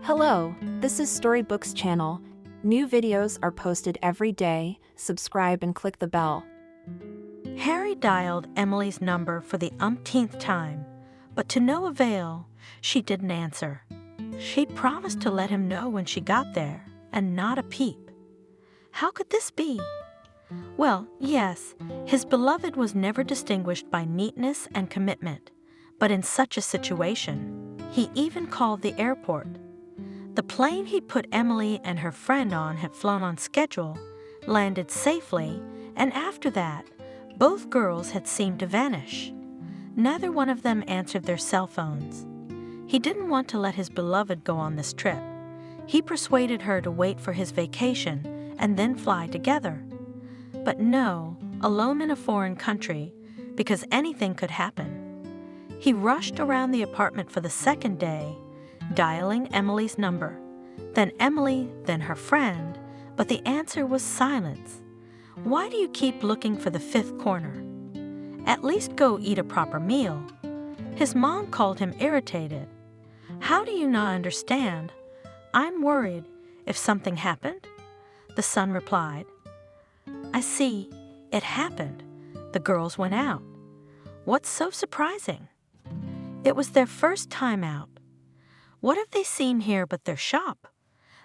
Hello, this is Storybooks channel. New videos are posted every day. Subscribe and click the bell. Harry dialed Emily's number for the umpteenth time, but to no avail. She didn't answer. She'd promised to let him know when she got there, and not a peep. How could this be? Well, yes, his beloved was never distinguished by neatness and commitment, but in such a situation, he even called the airport. The plane he'd put Emily and her friend on had flown on schedule, landed safely, and after that, both girls had seemed to vanish. Neither one of them answered their cell phones. He didn't want to let his beloved go on this trip. He persuaded her to wait for his vacation and then fly together. But no, alone in a foreign country, because anything could happen. He rushed around the apartment for the second day, dialing Emily's number, then Emily, then her friend, but the answer was silence. Why do you keep looking for the fifth corner? At least go eat a proper meal. His mom called him irritated. How do you not understand? I'm worried. If something happened? The son replied. I see. It happened. The girls went out. What's so surprising? It was their first time out. What have they seen here but their shop?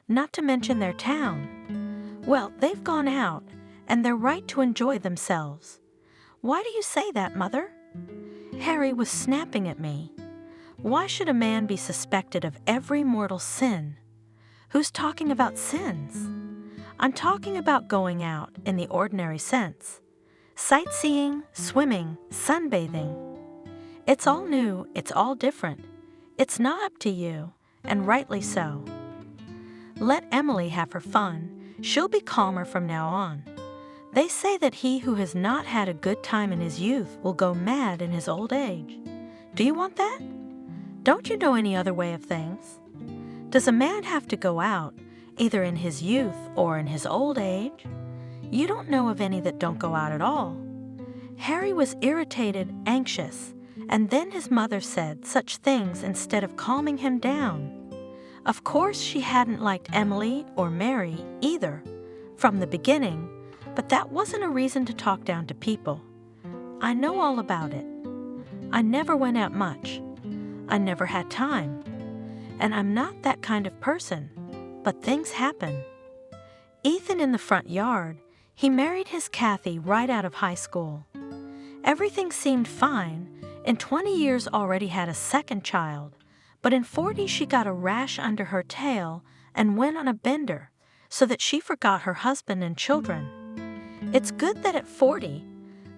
Not to mention their town. Well, they've gone out, and they're right to enjoy themselves. Why do you say that, Mother? Harry was snapping at me. Why should a man be suspected of every mortal sin? Who's talking about sins? I'm talking about going out in the ordinary sense. Sightseeing, swimming, sunbathing. It's all new, it's all different. It's not up to you, and rightly so. Let Emily have her fun. She'll be calmer from now on. They say that he who has not had a good time in his youth will go mad in his old age. Do you want that? Don't you know any other way of things? Does a man have to go out, either in his youth or in his old age? You don't know of any that don't go out at all. Harry was irritated, anxious, and then his mother said such things instead of calming him down. Of course, she hadn't liked Emily or Mary either, from the beginning, but that wasn't a reason to talk down to people. I know all about it. I never went out much. I never had time. And I'm not that kind of person, but things happen. Ethan in the front yard, he married his Kathy right out of high school. Everything seemed fine. In 20 years already had a second child, but in 40 she got a rash under her tail and went on a bender so that she forgot her husband and children. It's good that at 40,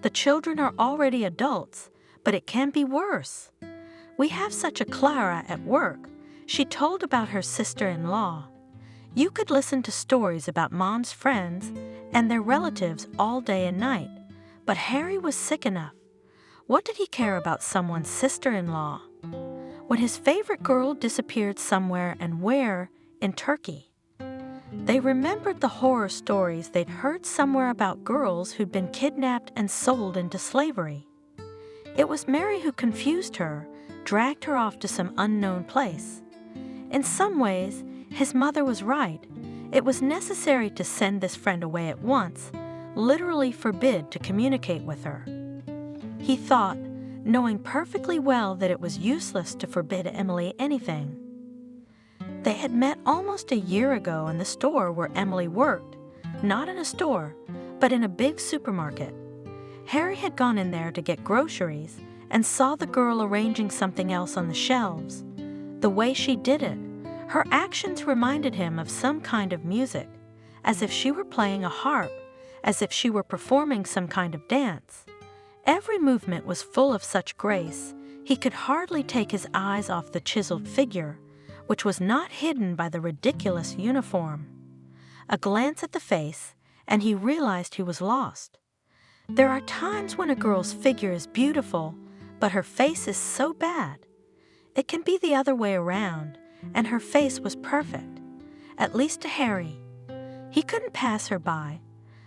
the children are already adults, but it can be worse. We have such a Clara at work. She told about her sister-in-law. You could listen to stories about Mom's friends and their relatives all day and night, but Harry was sick enough. What did he care about someone's sister-in-law? When his favorite girl disappeared somewhere and where? In Turkey. They remembered the horror stories they'd heard somewhere about girls who'd been kidnapped and sold into slavery. It was Mary who confused her, dragged her off to some unknown place. In some ways, his mother was right. It was necessary to send this friend away at once, literally forbid to communicate with her. He thought, knowing perfectly well that it was useless to forbid Emily anything. They had met almost a year ago in the store where Emily worked, not in a store, but in a big supermarket. Harry had gone in there to get groceries and saw the girl arranging something else on the shelves. The way she did it, her actions reminded him of some kind of music, as if she were playing a harp, as if she were performing some kind of dance. Every movement was full of such grace, he could hardly take his eyes off the chiseled figure, which was not hidden by the ridiculous uniform. A glance at the face, and he realized he was lost. There are times when a girl's figure is beautiful, but her face is so bad. It can be the other way around, and her face was perfect, at least to Harry. He couldn't pass her by,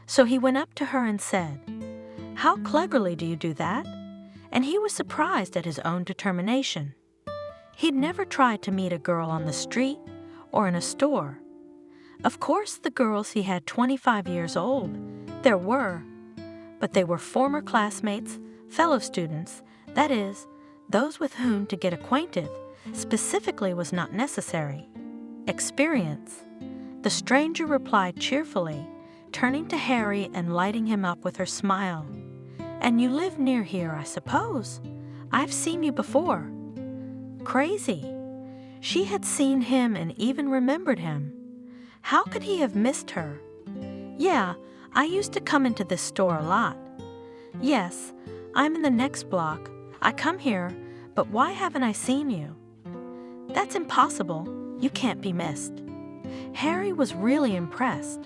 so he went up to her and said, "How cleverly do you do that?" And he was surprised at his own determination. He'd never tried to meet a girl on the street or in a store. Of course, the girls he had 25 years old, there were, but they were former classmates, fellow students, that is, those with whom to get acquainted specifically was not necessary. Experience. The stranger replied cheerfully, turning to Harry and lighting him up with her smile. "And you live near here, I suppose? I've seen you before." Crazy. She had seen him and even remembered him. How could he have missed her? "Yeah, I used to come into this store a lot." "Yes, I'm in the next block. I come here, but why haven't I seen you?" "That's impossible. You can't be missed." Harry was really impressed.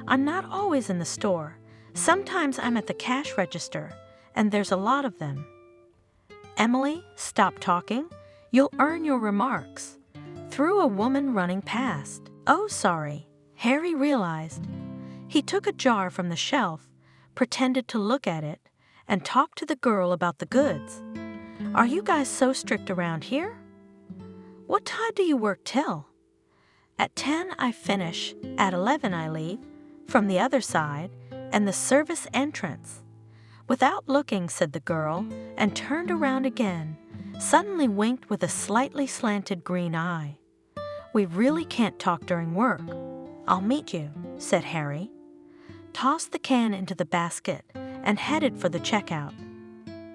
"I'm not always in the store. Sometimes I'm at the cash register, and there's a lot of them." "Emily, stop talking. You'll earn your remarks." Through a woman running past. "Oh, sorry." Harry realized. He took a jar from the shelf, pretended to look at it, and talked to the girl about the goods. "Are you guys so strict around here?" "What time do you work till?" "At 10 I finish, at 11 I leave, from the other side, and the service entrance." Without looking, said the girl, and turned around again, suddenly winked with a slightly slanted green eye. "We really can't talk during work. I'll meet you," said Harry. Tossed the can into the basket and headed for the checkout.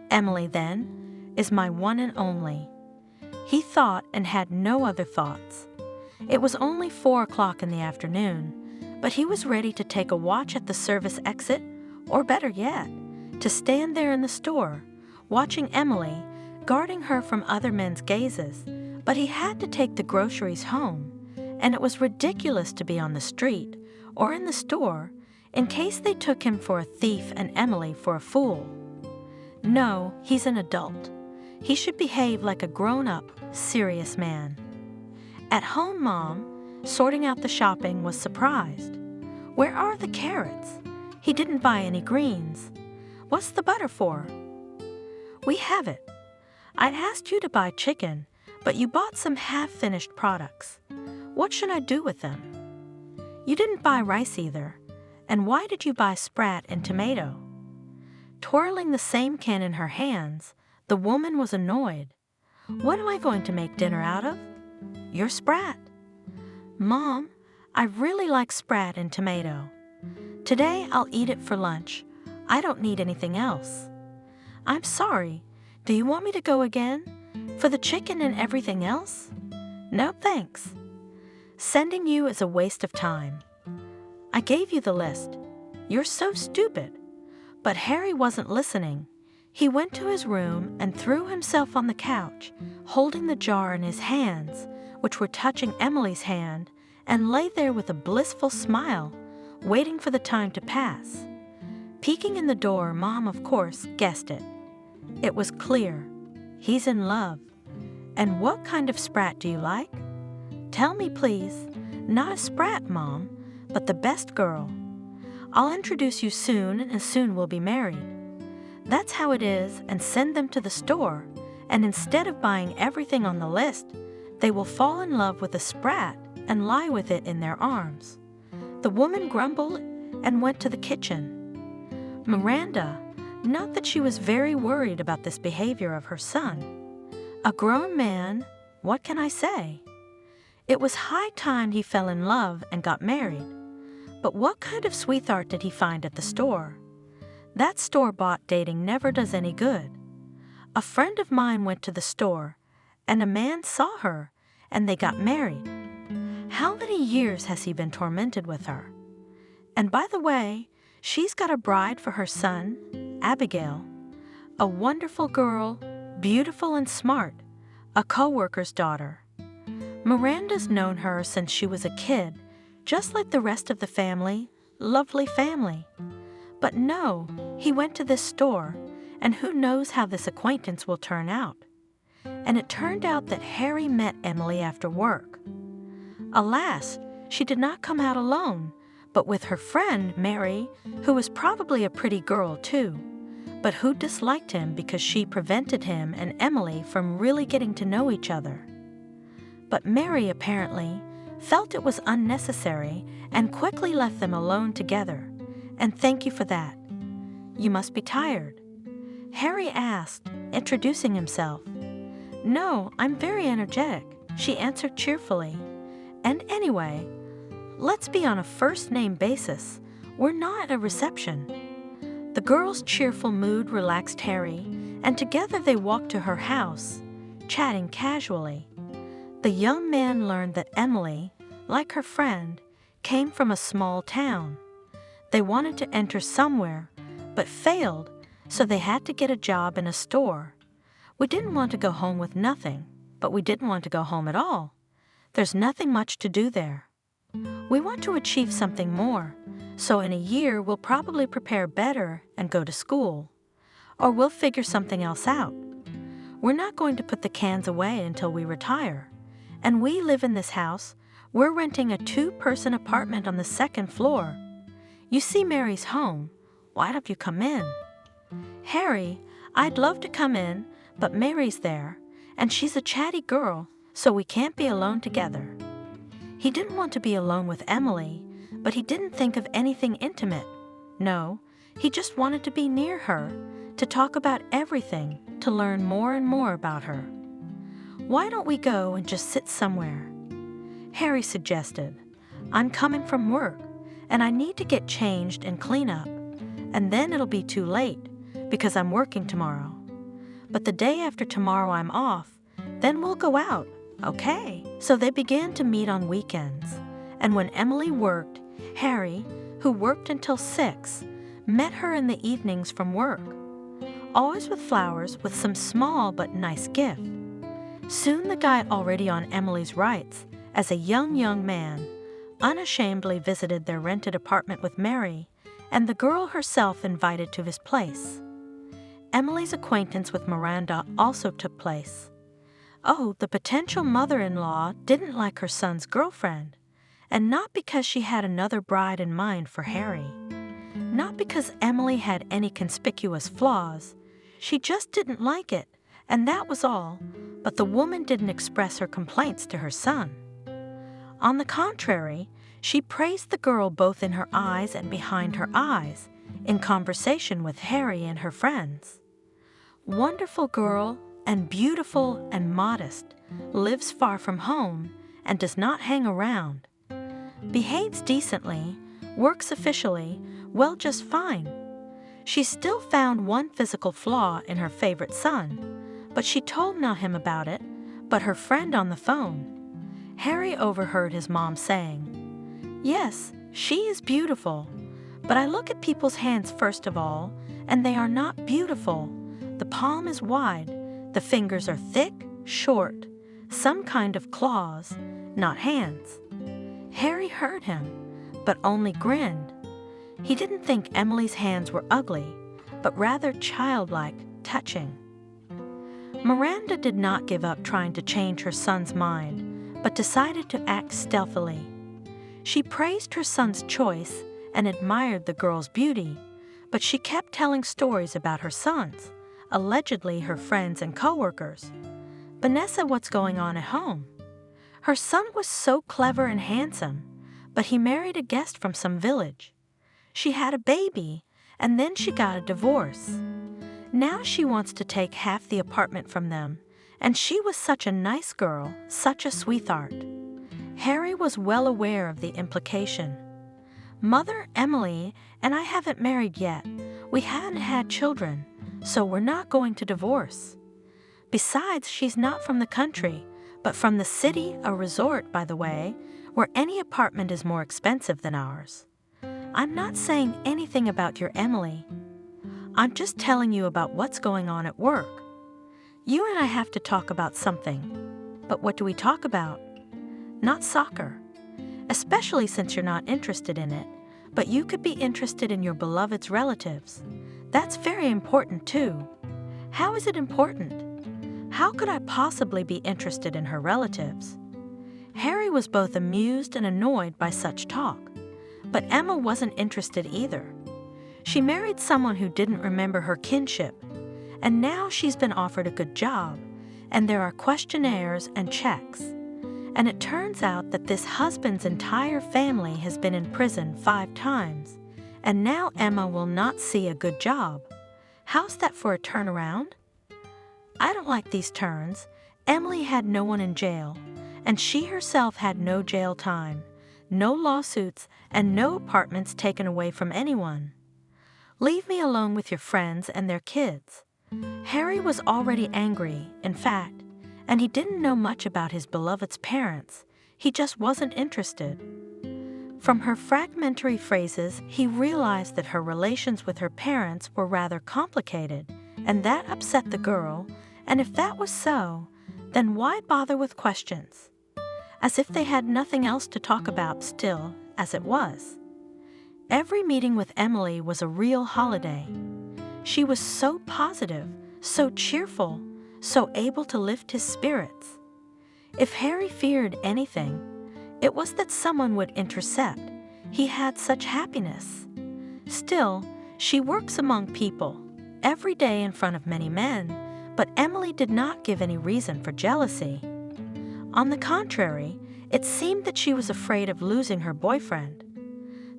"Emily, then, is my one and only." He thought and had no other thoughts. It was only 4 o'clock in the afternoon, but he was ready to take a watch at the service exit, or better yet, to stand there in the store, watching Emily, guarding her from other men's gazes. But he had to take the groceries home, and it was ridiculous to be on the street or in the store in case they took him for a thief and Emily for a fool. No, he's an adult. He should behave like a grown-up, serious man. At home, Mom, sorting out the shopping, was surprised. "Where are the carrots? He didn't buy any greens. What's the butter for?" "We have it. I'd asked you to buy chicken, but you bought some half-finished products. What should I do with them?" "You didn't buy rice either. And why did you buy sprat and tomato?" Twirling the same can in her hands, the woman was annoyed. "What am I going to make dinner out of?" "Your sprat." "Mom, I really like sprat and tomato. Today I'll eat it for lunch. I don't need anything else." "I'm sorry. Do you want me to go again? For the chicken and everything else?" "No, thanks. Sending you is a waste of time. I gave you the list. You're so stupid." But Harry wasn't listening. He went to his room and threw himself on the couch, holding the jar in his hands, which were touching Emily's hand, and lay there with a blissful smile, waiting for the time to pass. Peeking in the door, Mom, of course, guessed it. It was clear. He's in love. "And what kind of sprat do you like?" "Tell me, please. Not a sprat, Mom, but the best girl. I'll introduce you soon, and soon we'll be married." That's how it is, and send them to the store, and instead of buying everything on the list, they will fall in love with a sprat and lie with it in their arms. The woman grumbled and went to the kitchen. Miranda, not that she was very worried about this behavior of her son. A grown man, what can I say? It was high time he fell in love and got married. But what kind of sweetheart did he find at the store? That store-bought dating never does any good. A friend of mine went to the store, and a man saw her, and they got married. How many years has he been tormented with her? And by the way, she's got a bride for her son, Abigail. A wonderful girl, beautiful and smart, a co-worker's daughter. Miranda's known her since she was a kid, just like the rest of the family, lovely family. But no, he went to this store, and who knows how this acquaintance will turn out. And it turned out that Harry met Emily after work. Alas, she did not come out alone, but with her friend, Mary, who was probably a pretty girl too, but who disliked him because she prevented him and Emily from really getting to know each other. But Mary apparently, felt it was unnecessary and quickly left them alone together. And thank you for that. You must be tired. Harry asked, introducing himself. No, I'm very energetic, she answered cheerfully. And anyway, let's be on a first-name basis. We're not at a reception. The girl's cheerful mood relaxed Harry, and together they walked to her house, chatting casually. The young man learned that Emily, like her friend, came from a small town. They wanted to enter somewhere, but failed, so they had to get a job in a store. We didn't want to go home with nothing, but we didn't want to go home at all. There's nothing much to do there. We want to achieve something more, so in a year we'll probably prepare better and go to school. Or we'll figure something else out. We're not going to put the cans away until we retire. And we live in this house. We're renting a 2-person apartment on the 2nd floor. You see Mary's home. Why don't you come in? Harry, I'd love to come in, but Mary's there, and she's a chatty girl, so we can't be alone together. He didn't want to be alone with Emily, but he didn't think of anything intimate. No, he just wanted to be near her, to talk about everything, to learn more and more about her. Why don't we go and just sit somewhere? Harry suggested. I'm coming from work, and I need to get changed and clean up, and then it'll be too late, because I'm working tomorrow. But the day after tomorrow I'm off, then we'll go out, okay? So they began to meet on weekends, and when Emily worked, Harry, who worked until 6, met her in the evenings from work, always with flowers with some small but nice gift. Soon the guy already on Emily's rights, as a young man, unashamedly visited their rented apartment with Mary, and the girl herself invited to his place. Emily's acquaintance with Miranda also took place. Oh, the potential mother-in-law didn't like her son's girlfriend, and not because she had another bride in mind for Harry. Not because Emily had any conspicuous flaws. She just didn't like it, and that was all, but the woman didn't express her complaints to her son. On the contrary, she praised the girl both in her eyes and behind her eyes, in conversation with Harry and her friends. Wonderful girl, and beautiful and modest, lives far from home and does not hang around. Behaves decently, works officially, well, just fine. She still found one physical flaw in her favorite son, but she told not him about it, but her friend on the phone. Harry overheard his mom saying, "Yes, she is beautiful, but I look at people's hands first of all, and they are not beautiful. The palm is wide, the fingers are thick, short, some kind of claws, not hands." Harry heard him, but only grinned. He didn't think Emily's hands were ugly, but rather childlike, touching. Miranda did not give up trying to change her son's mind, but decided to act stealthily. She praised her son's choice and admired the girl's beauty, but she kept telling stories about her sons, allegedly her friends and co-workers. "Vanessa, what's going on at home? Her son was so clever and handsome, but he married a guest from some village. She had a baby, and then she got a divorce. Now she wants to take half the apartment from them, and she was such a nice girl, such a sweetheart." Harry was well aware of the implication. "Mother, Emily, and I haven't married yet. We haven't had children, so we're not going to divorce. Besides, she's not from the country, but from the city, a resort, by the way, where any apartment is more expensive than ours. I'm not saying anything about your Emily. I'm just telling you about what's going on at work. You and I have to talk about something. But what do we talk about? Not soccer, especially since you're not interested in it, but you could be interested in your beloved's relatives. That's very important too. How is it important? How could I possibly be interested in her relatives?" Harry was both amused and annoyed by such talk, but Emma wasn't interested either. She married someone who didn't remember her kinship, and now she's been offered a good job, and there are questionnaires and checks. And it turns out that this husband's entire family has been in prison 5 times, and now Emma will not see a good job. How's that for a turnaround? I don't like these turns. Emily had no one in jail, and she herself had no jail time, no lawsuits, and no apartments taken away from anyone. Leave me alone with your friends and their kids. Harry was already angry, in fact, and he didn't know much about his beloved's parents. He just wasn't interested. From her fragmentary phrases, he realized that her relations with her parents were rather complicated, and that upset the girl, and if that was so, then why bother with questions? As if they had nothing else to talk about still, as it was. Every meeting with Emily was a real holiday. She was so positive, so cheerful, so able to lift his spirits. If Harry feared anything, it was that someone would intercept. He had such happiness. Still, she works among people, every day in front of many men, but Emily did not give any reason for jealousy. On the contrary, it seemed that she was afraid of losing her boyfriend.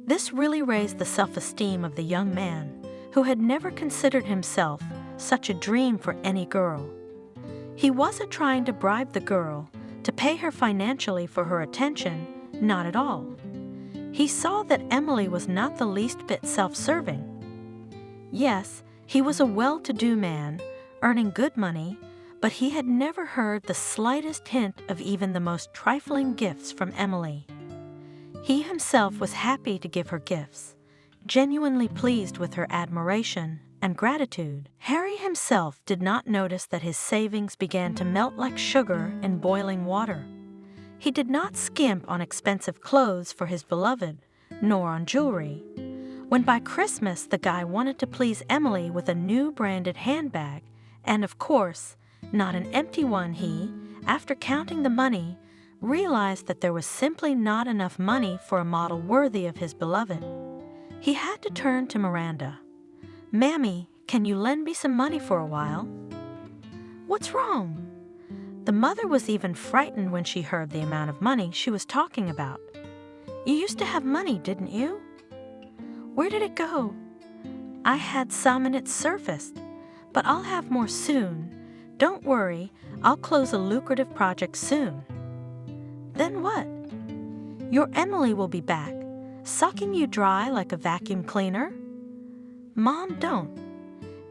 This really raised the self-esteem of the young man, who had never considered himself such a dream for any girl. He wasn't trying to bribe the girl, to pay her financially for her attention, not at all. He saw that Emily was not the least bit self-serving. Yes, he was a well-to-do man, earning good money, but he had never heard the slightest hint of even the most trifling gifts from Emily. He himself was happy to give her gifts, genuinely pleased with her admiration and gratitude. Harry himself did not notice that his savings began to melt like sugar in boiling water. He did not skimp on expensive clothes for his beloved, nor on jewelry. When by Christmas the guy wanted to please Emily with a new branded handbag, and of course, not an empty one, he, after counting the money, realized that there was simply not enough money for a model worthy of his beloved. He had to turn to Miranda. "Mammy, can you lend me some money for a while?" "What's wrong?" The mother was even frightened when she heard the amount of money she was talking about. "You used to have money, didn't you?" "Where did it go?" "I had some and it surfaced, but I'll have more soon. Don't worry, I'll close a lucrative project soon." "Then what?" "Your Emily will be back, sucking you dry like a vacuum cleaner." "Mom, don't.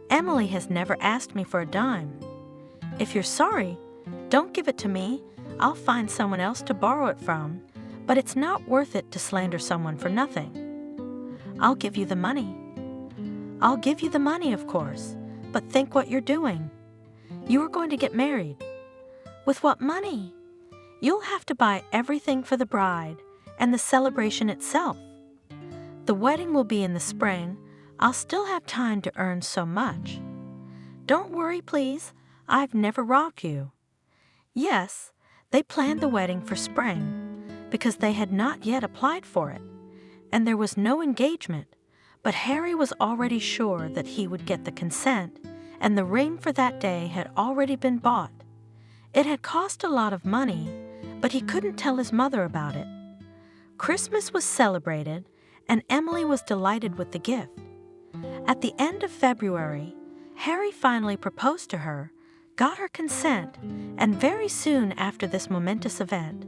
Emily has never asked me for a dime. If you're sorry, don't give it to me. I'll find someone else to borrow it from, but it's not worth it to slander someone for nothing." "I'll give you the money." "I'll give you the money, of course, but think what you're doing. You are going to get married." "With what money?" "You'll have to buy everything for the bride and the celebration itself. The wedding will be in the spring. I'll still have time to earn so much." "Don't worry, please. I've never robbed you." Yes, they planned the wedding for spring, because they had not yet applied for it, and there was no engagement, but Harry was already sure that he would get the consent, and the ring for that day had already been bought. It had cost a lot of money, but he couldn't tell his mother about it. Christmas was celebrated, and Emily was delighted with the gift. At the end of February, Harry finally proposed to her, got her consent, and very soon after this momentous event,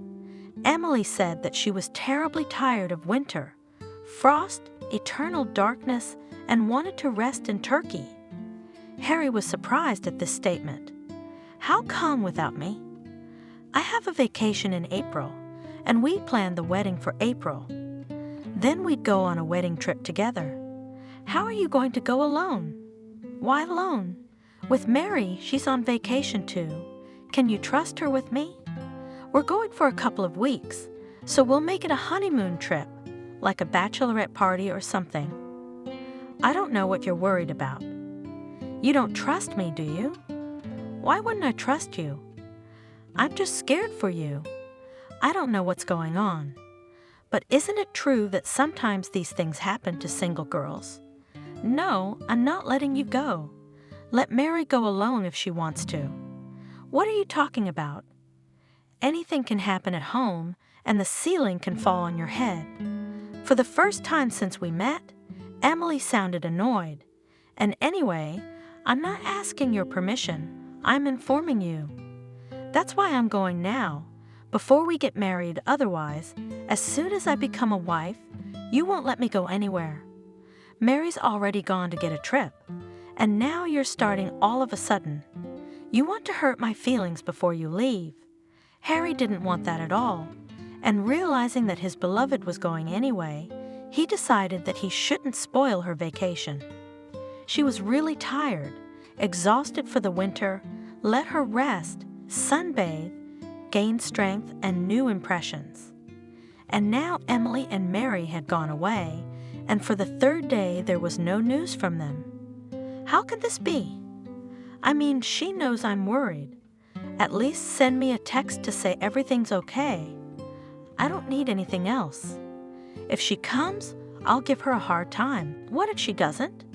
Emily said that she was terribly tired of winter, frost, eternal darkness, and wanted to rest in Turkey. Harry was surprised at this statement. "How come without me?" "I have a vacation in April, and we planned the wedding for April. Then we'd go on a wedding trip together." "How are you going to go alone?" "Why alone? With Mary, she's on vacation too. Can you trust her with me? We're going for a couple of weeks, so we'll make it a honeymoon trip, like a bachelorette party or something." "I don't know what you're worried about." "You don't trust me, do you?" "Why wouldn't I trust you?" "I'm just scared for you. I don't know what's going on. But isn't it true that sometimes these things happen to single girls?" "No, I'm not letting you go. Let Mary go alone if she wants to." "What are you talking about?" anything can happen at home and the ceiling can fall on your head. For the first time since we met, Emily sounded annoyed. And anyway, I'm not asking your permission. I'm informing you. That's why I'm going now, before we get married. Otherwise, as soon as I become a wife, you won't let me go anywhere. Mary's already gone to get a trip, and now you're starting all of a sudden. You want to hurt my feelings before you leave. Harry didn't want that at all, and realizing that his beloved was going anyway, he decided that he shouldn't spoil her vacation. She was really tired, exhausted for the winter. Let her rest, sunbathe, gain strength and new impressions. And now Emily and Mary had gone away, and for the third day there was no news from them. How could this be? I mean, she knows I'm worried. At least send me a text to say everything's okay. I don't need anything else. If she comes, I'll give her a hard time. What if she doesn't?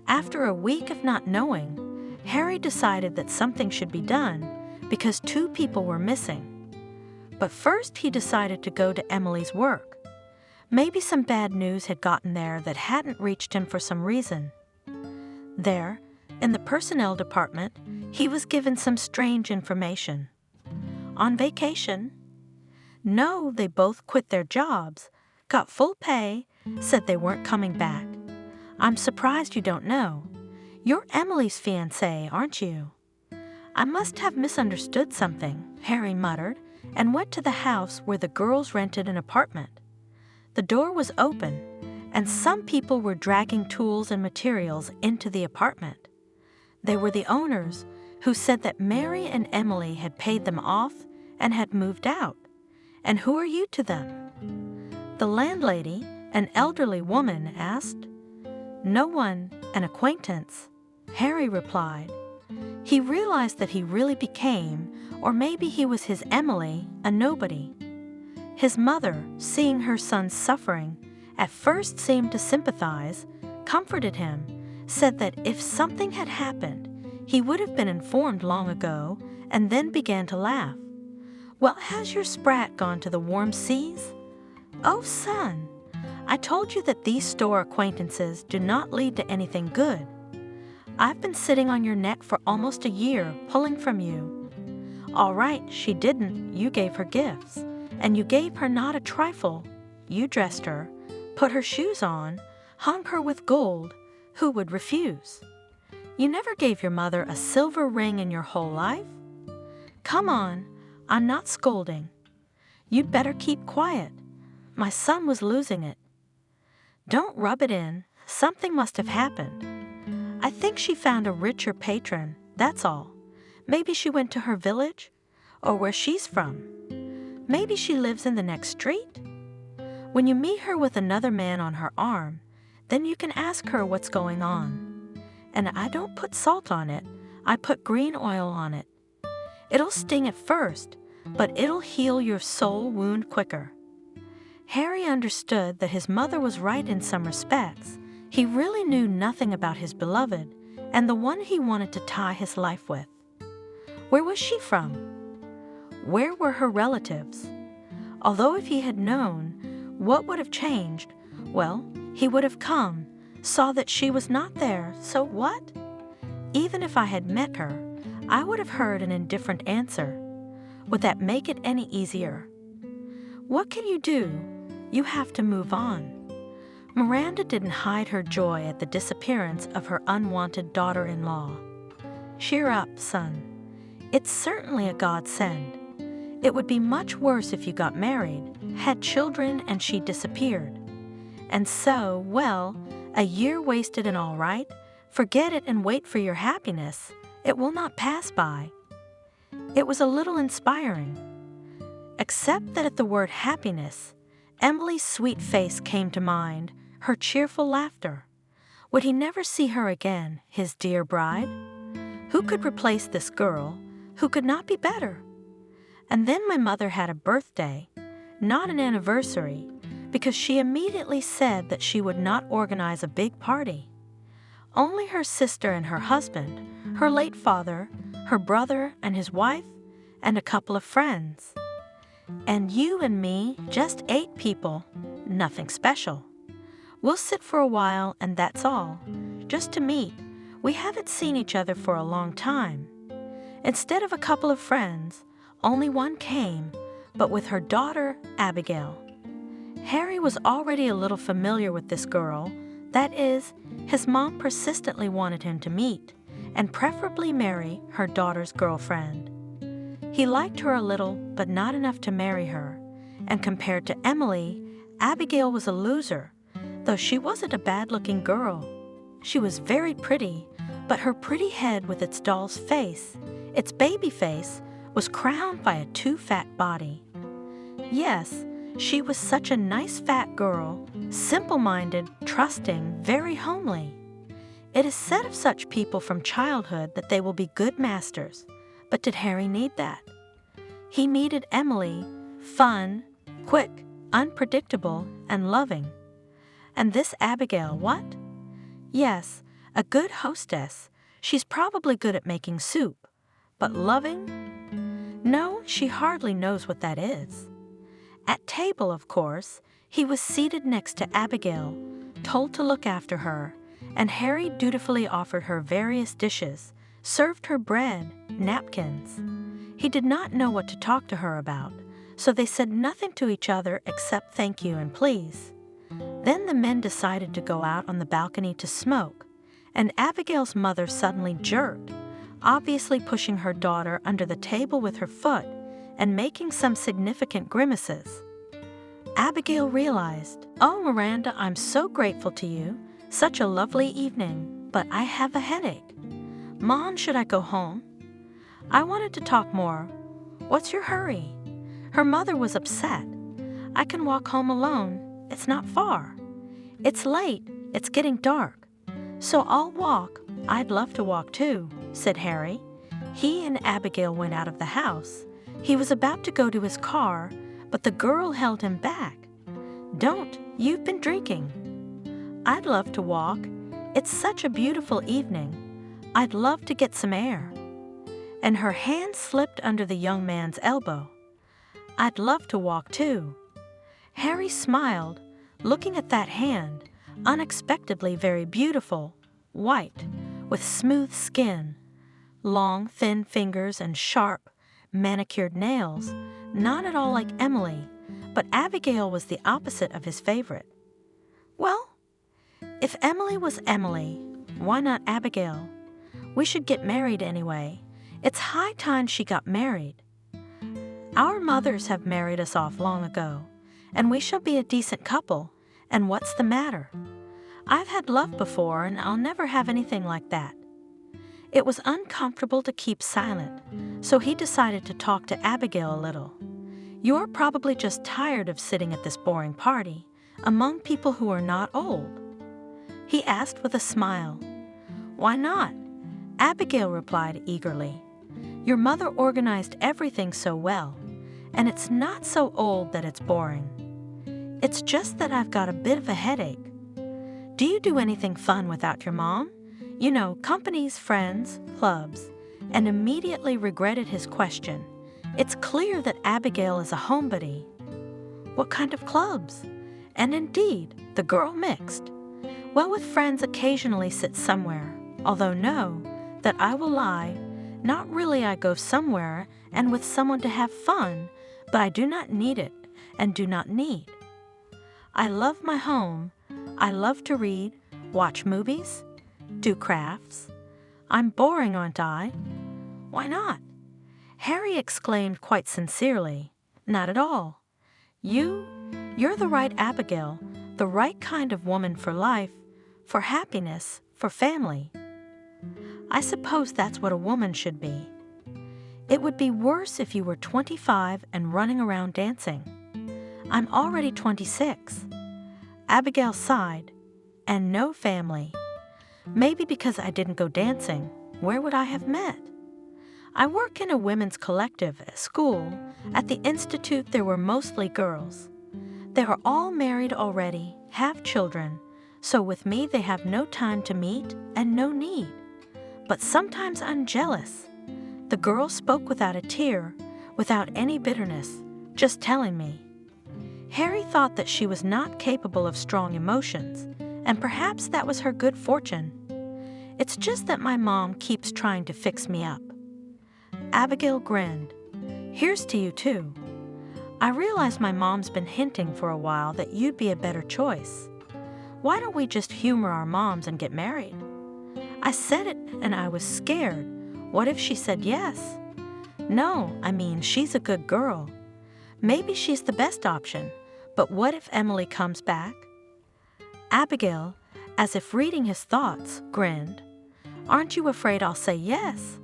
After a week of not knowing, Harry decided that something should be done because 2 people were missing. But first he decided to go to Emily's work. Maybe some bad news had gotten there that hadn't reached him for some reason. There, in the personnel department, he was given some strange information. On vacation? No, they both quit their jobs, got full pay, said they weren't coming back. I'm surprised you don't know. You're Emily's fiancé, aren't you? I must have misunderstood something, Harry muttered, and went to the house where the girls rented an apartment. The door was open, and some people were dragging tools and materials into the apartment. They were the owners, who said that Mary and Emily had paid them off and had moved out. And who are you to them? The landlady, an elderly woman, asked. No one, an acquaintance, Harry replied. He realized that he really became, or maybe he was his Emily, a nobody. His mother, seeing her son's suffering, at first seemed to sympathize, comforted him, said that if something had happened, he would have been informed long ago, and then began to laugh. Well, has your sprat gone to the warm seas? Oh, son, I told you that these store acquaintances do not lead to anything good. I've been sitting on your neck for almost a year, pulling from you. All right, she didn't. You gave her gifts, and you gave her not a trifle. You dressed her, put her shoes on, hung her with gold. Who would refuse? You never gave your mother a silver ring in your whole life? Come on, I'm not scolding. You'd better keep quiet. My son was losing it. Don't rub it in. Something must have happened. I think she found a richer patron, that's all. Maybe she went to her village, or where she's from. Maybe she lives in the next street. When you meet her with another man on her arm, then you can ask her what's going on. And I don't put salt on it, I put green oil on it. It'll sting at first, but it'll heal your soul wound quicker. Harry understood that his mother was right in some respects. He really knew nothing about his beloved and the one he wanted to tie his life with. Where was she from? Where were her relatives? Although if he had known, what would have changed? Well, he would have come, saw that she was not there, so what? Even if I had met her, I would have heard an indifferent answer. Would that make it any easier? What can you do? You have to move on. Miranda didn't hide her joy at the disappearance of her unwanted daughter-in-law. Cheer up, son. It's certainly a godsend. It would be much worse if you got married, had children, and she disappeared. And so, well, a year wasted and all right, forget it and wait for your happiness. It will not pass by. It was a little inspiring. Except that at the word happiness, Emily's sweet face came to mind, her cheerful laughter. Would he never see her again, his dear bride? Who could replace this girl? Who could not be better? And then my mother had a birthday, not an anniversary, because she immediately said that she would not organize a big party. Only her sister and her husband, her late father, her brother and his wife, and a couple of friends. And you and me, just 8 people, nothing special. We'll sit for a while and that's all, just to meet. We haven't seen each other for a long time. Instead of a couple of friends, only one came, but with her daughter, Abigail. Harry was already a little familiar with this girl. That is, his mom persistently wanted him to meet, and preferably marry, her daughter's girlfriend. He liked her a little, but not enough to marry her, and compared to Emily, Abigail was a loser, though she wasn't a bad-looking girl. She was very pretty, but her pretty head with its doll's face, its baby face, was crowned by a too fat body. Yes, she was such a nice fat girl, simple-minded, trusting, very homely. It is said of such people from childhood that they will be good masters, but did Harry need that? He needed Emily, fun, quick, unpredictable, and loving. And this Abigail, what? Yes, a good hostess. She's probably good at making soup. But loving? No, she hardly knows what that is. At table, of course, he was seated next to Abigail, told to look after her, and Harry dutifully offered her various dishes, served her bread, napkins. He did not know what to talk to her about, so they said nothing to each other except thank you and please. Then the men decided to go out on the balcony to smoke, and Abigail's mother suddenly jerked, obviously pushing her daughter under the table with her foot and making some significant grimaces. Abigail realized, "Oh, Miranda, I'm so grateful to you. Such a lovely evening, but I have a headache. Mom, should I go home?" "I wanted to talk more. What's your hurry?" Her mother was upset. "I can walk home alone. It's not far. It's late. It's getting dark. So I'll walk. I'd love to walk too," said Harry. He and Abigail went out of the house. He was about to go to his car, but the girl held him back. "Don't. You've been drinking." "I'd love to walk. It's such a beautiful evening. I'd love to get some air." And her hand slipped under the young man's elbow. "I'd love to walk too." Harry smiled, looking at that hand, unexpectedly very beautiful, white, with smooth skin, long, thin fingers and sharp, manicured nails, not at all like Emily, but Abigail was the opposite of his favorite. Well, if Emily was Emily, why not Abigail? We should get married anyway. It's high time she got married. Our mothers have married us off long ago, and we shall be a decent couple, and what's the matter? I've had love before, and I'll never have anything like that. It was uncomfortable to keep silent, so he decided to talk to Abigail a little. "You're probably just tired of sitting at this boring party, among people who are not old?" He asked with a smile. "Why not?" Abigail replied eagerly. "Your mother organized everything so well, and it's not so old that it's boring. It's just that I've got a bit of a headache. Do you do anything fun without your mom? You know, companies, friends, clubs," and immediately regretted his question. It's clear that Abigail is a homebody. What kind of clubs? And indeed, the girl mixed. Well, with friends occasionally sit somewhere, although no, that I will lie, not really. I go somewhere and with someone to have fun, but I do not need it and do not need. I love my home. I love to read, watch movies, do crafts. I'm boring, aren't I? Why not? Harry exclaimed quite sincerely. Not at all. You're the right Abigail, the right kind of woman for life, for happiness, for family. I suppose that's what a woman should be. It would be worse if you were 25 and running around dancing. I'm already 26. Abigail sighed. And no family. Maybe because I didn't go dancing, where would I have met? I work in a women's collective at school. At the institute there were mostly girls. They are all married already, have children, so with me they have no time to meet and no need. But sometimes I'm jealous. The girl spoke without a tear, without any bitterness, just telling me. Harry thought that she was not capable of strong emotions, and perhaps that was her good fortune. It's just that my mom keeps trying to fix me up. Abigail grinned. Here's to you too. I realize my mom's been hinting for a while that you'd be a better choice. Why don't we just humor our moms and get married? I said it and I was scared. What if she said yes? No, I mean, she's a good girl. Maybe she's the best option, but what if Emily comes back? Abigail, as if reading his thoughts, grinned. Aren't you afraid I'll say yes?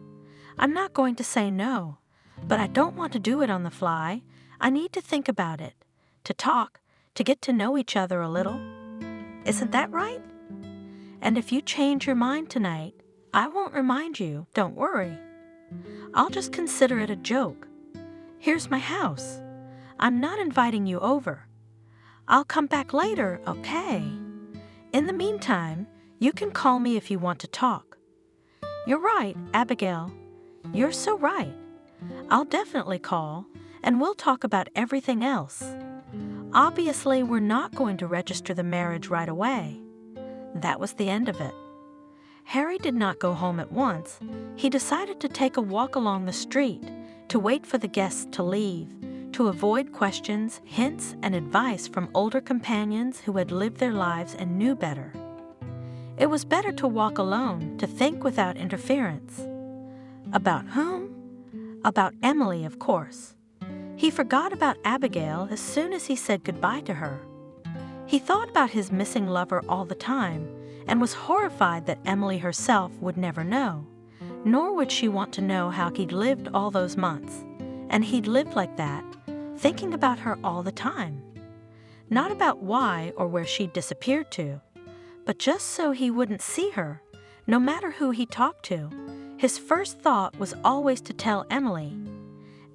I'm not going to say no, but I don't want to do it on the fly. I need to think about it, to talk, to get to know each other a little. Isn't that right? And if you change your mind tonight, I won't remind you, don't worry. I'll just consider it a joke. Here's my house. I'm not inviting you over. I'll come back later, okay? In the meantime, you can call me if you want to talk. You're right, Abigail. You're so right. I'll definitely call, and we'll talk about everything else. Obviously, we're not going to register the marriage right away. That was the end of it. Harry did not go home at once. He decided to take a walk along the street, to wait for the guests to leave, to avoid questions, hints, and advice from older companions who had lived their lives and knew better. It was better to walk alone, to think without interference. About whom? About Emily, of course. He forgot about Abigail as soon as he said goodbye to her. He thought about his missing lover all the time and was horrified that Emily herself would never know, nor would she want to know how he'd lived all those months. And he'd lived like that, thinking about her all the time. Not about why or where she'd disappeared to, but just so he wouldn't see her, no matter who he talked to. His first thought was always to tell Emily.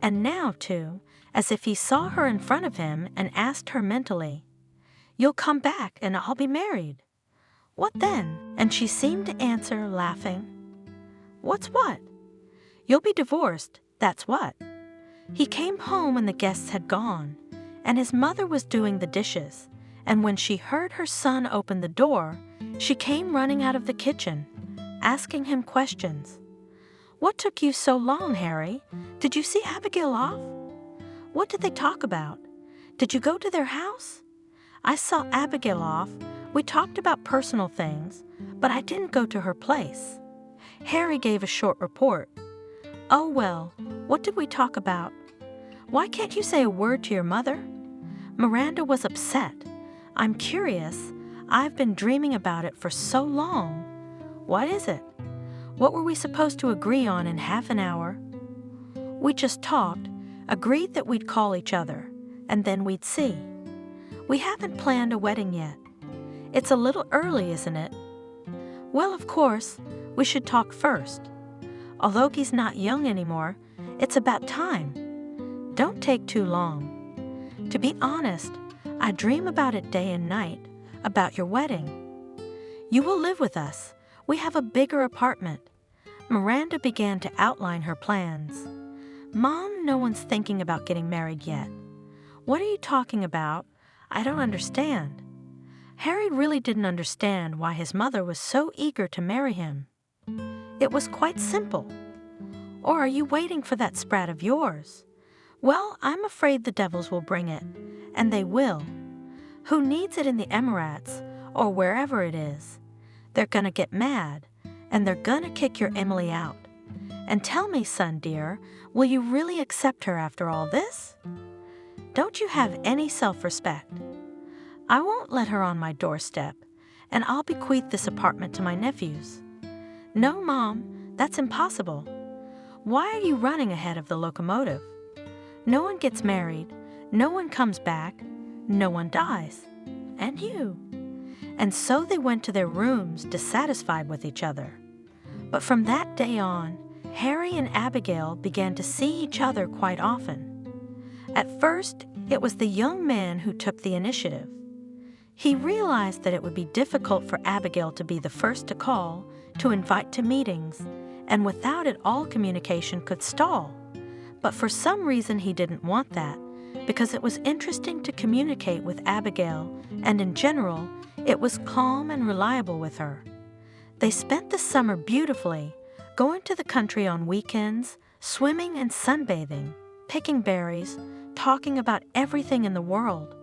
And now, too, as if he saw her in front of him and asked her mentally, "You'll come back and I'll be married. What then?" And she seemed to answer, laughing, "What's what? You'll be divorced, that's what." He came home and the guests had gone, and his mother was doing the dishes, and when she heard her son open the door, she came running out of the kitchen, asking him questions. "What took you so long, Harry? Did you see Abigail off? What did they talk about? Did you go to their house? I saw Abigail off. We talked about personal things, but I didn't go to her place." Harry gave a short report. "Oh, well, what did we talk about? Why can't you say a word to your mother? Miranda was upset. I'm curious. I've been dreaming about it for so long. What is it? What were we supposed to agree on in half an hour?" "We just talked, agreed that we'd call each other, and then we'd see. We haven't planned a wedding yet. It's a little early, isn't it?" "Well, of course, we should talk first. Although he's not young anymore, it's about time. Don't take too long. To be honest, I dream about it day and night, about your wedding. You will live with us. We have a bigger apartment." Miranda began to outline her plans. "Mom, no one's thinking about getting married yet." "What are you talking about? I don't understand." Harry really didn't understand why his mother was so eager to marry him. It was quite simple. "Or are you waiting for that sprat of yours?" "Well, I'm afraid the devils will bring it, and they will. Who needs it in the Emirates, or wherever it is? They're gonna get mad, and they're gonna kick your Emily out. And tell me, son dear, will you really accept her after all this? Don't you have any self-respect? I won't let her on my doorstep, and I'll bequeath this apartment to my nephews." "No, Mom, that's impossible. Why are you running ahead of the locomotive? No one gets married, no one comes back, no one dies. And you." And so they went to their rooms, dissatisfied with each other. But from that day on, Harry and Abigail began to see each other quite often. At first, it was the young man who took the initiative. He realized that it would be difficult for Abigail to be the first to call, to invite to meetings, and without it all communication could stall. But for some reason he didn't want that, because it was interesting to communicate with Abigail, and in general, it was calm and reliable with her. They spent the summer beautifully, going to the country on weekends, swimming and sunbathing, picking berries, talking about everything in the world.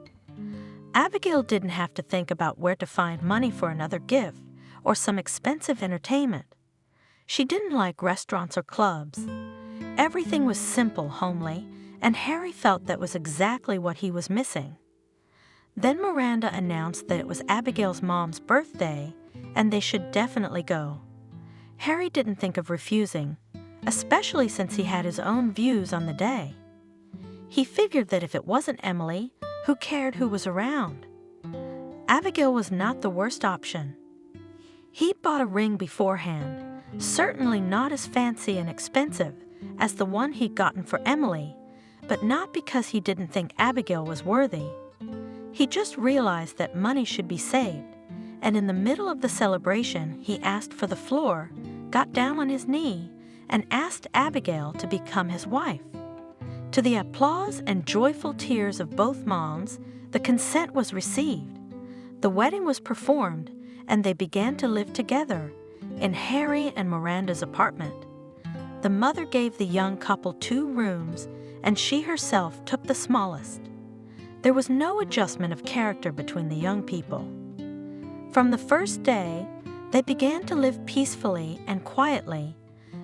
Abigail didn't have to think about where to find money for another gift or some expensive entertainment. She didn't like restaurants or clubs. Everything was simple, homely, and Harry felt that was exactly what he was missing. Then Miranda announced that it was Abigail's mom's birthday and they should definitely go. Harry didn't think of refusing, especially since he had his own views on the day. He figured that if it wasn't Emily, who cared who was around? Abigail was not the worst option. He'd bought a ring beforehand, certainly not as fancy and expensive as the one he'd gotten for Emily, but not because he didn't think Abigail was worthy. He just realized that money should be saved, and in the middle of the celebration, he asked for the floor, got down on his knee, and asked Abigail to become his wife. To the applause and joyful tears of both moms, the consent was received. The wedding was performed, and they began to live together in Harry and Miranda's apartment. The mother gave the young couple 2 rooms, and she herself took the smallest. There was no adjustment of character between the young people. From the first day, they began to live peacefully and quietly,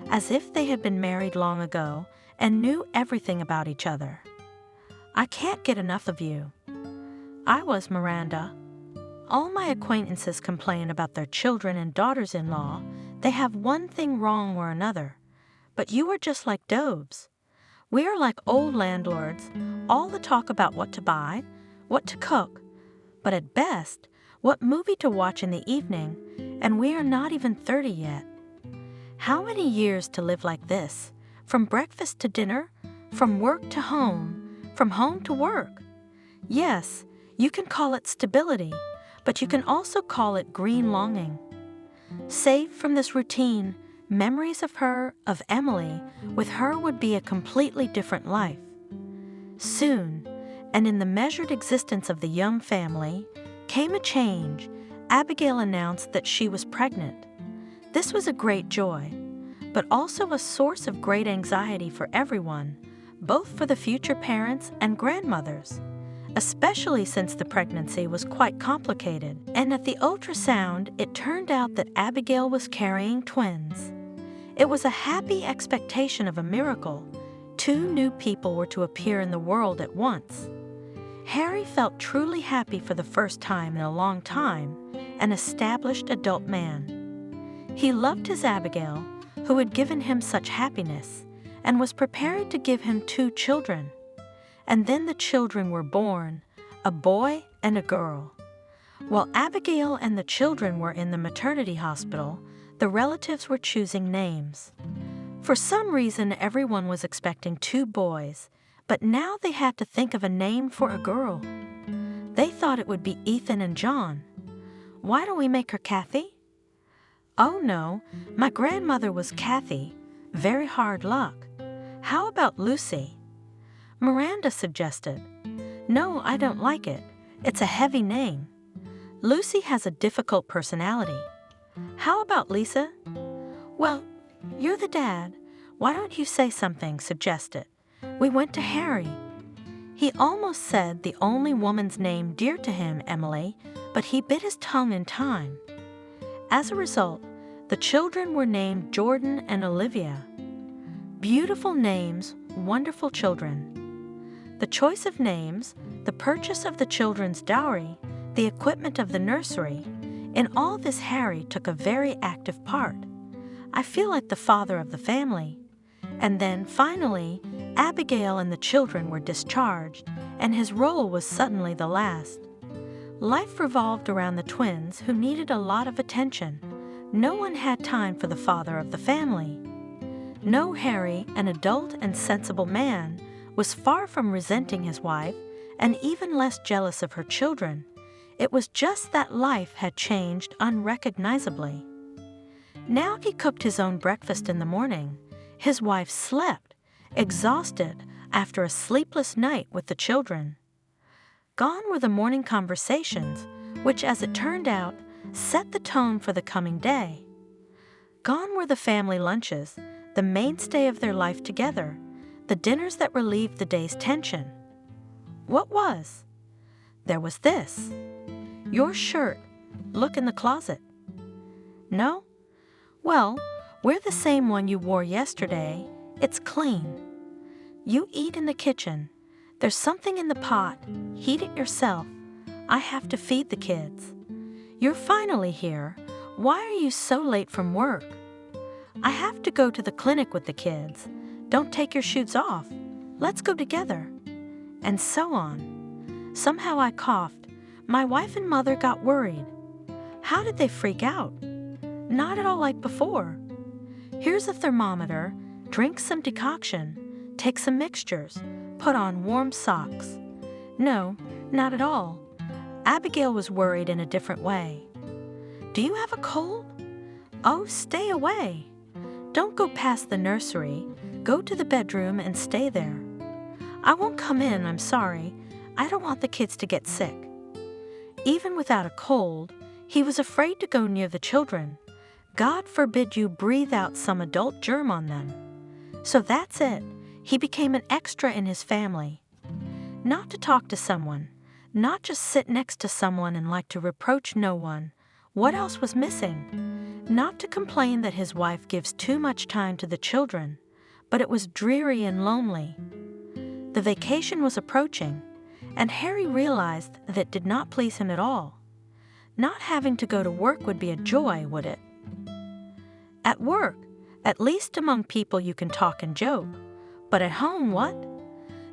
as if they had been married long ago and knew everything about each other. "I can't get enough of you." I was Miranda. "All my acquaintances complain about their children and daughters-in-law. They have one thing wrong or another. But you are just like Dobes. We are like old landlords, all the talk about what to buy, what to cook, but at best, what movie to watch in the evening, and we are not even 30 yet. How many years to live like this, from breakfast to dinner, from work to home, from home to work? Yes, you can call it stability, but you can also call it green longing. Saved from this routine, memories of her, of Emily, with her would be a completely different life. Soon, and in the measured existence of the young family, came a change. Abigail announced that she was pregnant. This was a great joy, but also a source of great anxiety for everyone, both for the future parents and grandmothers, especially since the pregnancy was quite complicated, and at the ultrasound it turned out that Abigail was carrying twins. It was a happy expectation of a miracle. 2 new people were to appear in the world at once. Harry felt truly happy for the first time in a long time, an established adult man. He loved his Abigail, who had given him such happiness, and was prepared to give him 2 children. And then the children were born, a boy and a girl. While Abigail and the children were in the maternity hospital, the relatives were choosing names. For some reason, everyone was expecting 2 boys, but now they had to think of a name for a girl. They thought it would be Ethan and John. "Why don't we make her Kathy?" "Oh no, my grandmother was Kathy. Very hard luck. How about Lucy?" Miranda suggested. "No, I don't like it. It's a heavy name. Lucy has a difficult personality." "How about Lisa?" "Well, you're the dad. Why don't you say something?" suggested. We went to Harry. He almost said the only woman's name dear to him, Emily, but he bit his tongue in time. As a result, the children were named Jordan and Olivia. Beautiful names, wonderful children. The choice of names, the purchase of the children's dowry, the equipment of the nursery, in all this Harry took a very active part. I feel like the father of the family. And then, finally, Abigail and the children were discharged, and his role was suddenly the last. Life revolved around the twins, who needed a lot of attention. No one had time for the father of the family. No, Harry, an adult and sensible man, was far from resenting his wife, and even less jealous of her children. It was just that life had changed unrecognizably. Now he cooked his own breakfast in the morning. His wife slept, exhausted after a sleepless night with the children. Gone were the morning conversations, which, as it turned out, set the tone for the coming day. Gone were the family lunches, the mainstay of their life together, the dinners that relieved the day's tension. What was? There was this. Your shirt. Look in the closet. No? Well, wear the same one you wore yesterday. It's clean. You eat in the kitchen. There's something in the pot. Heat it yourself. I have to feed the kids. You're finally here. Why are you so late from work? I have to go to the clinic with the kids. Don't take your shoes off. Let's go together. And so on. Somehow I coughed. My wife and mother got worried. How did they freak out? Not at all like before. Here's a thermometer. Drink some decoction. Take some mixtures. Put on warm socks. No, not at all. Abigail was worried in a different way. Do you have a cold? Oh, stay away. Don't go past the nursery. Go to the bedroom and stay there. I won't come in, I'm sorry. I don't want the kids to get sick. Even without a cold, he was afraid to go near the children. God forbid you breathe out some adult germ on them. So that's it. He became an extra in his family. Not to talk to someone, not just sit next to someone and like to reproach no one. What else was missing? Not to complain that his wife gives too much time to the children, but it was dreary and lonely. The vacation was approaching, and Harry realized that it did not please him at all. Not having to go to work would be a joy, would it? At work, at least among people you can talk and joke. But at home, what?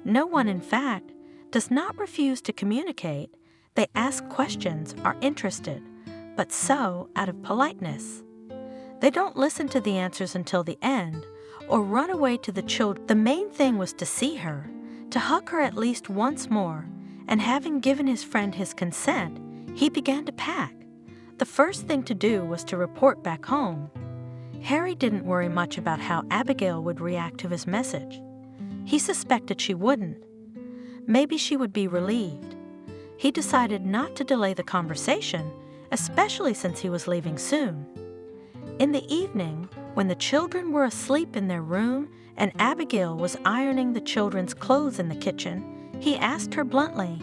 No one, in fact, does not refuse to communicate. They ask questions, are interested, but so out of politeness. They don't listen to the answers until the end, or run away to the children. The main thing was to see her, to hug her at least once more, and having given his friend his consent, he began to pack. The first thing to do was to report back home. Harry didn't worry much about how Abigail would react to his message. He suspected she wouldn't. Maybe she would be relieved. He decided not to delay the conversation, especially since he was leaving soon. In the evening, when the children were asleep in their room and Abigail was ironing the children's clothes in the kitchen, he asked her bluntly,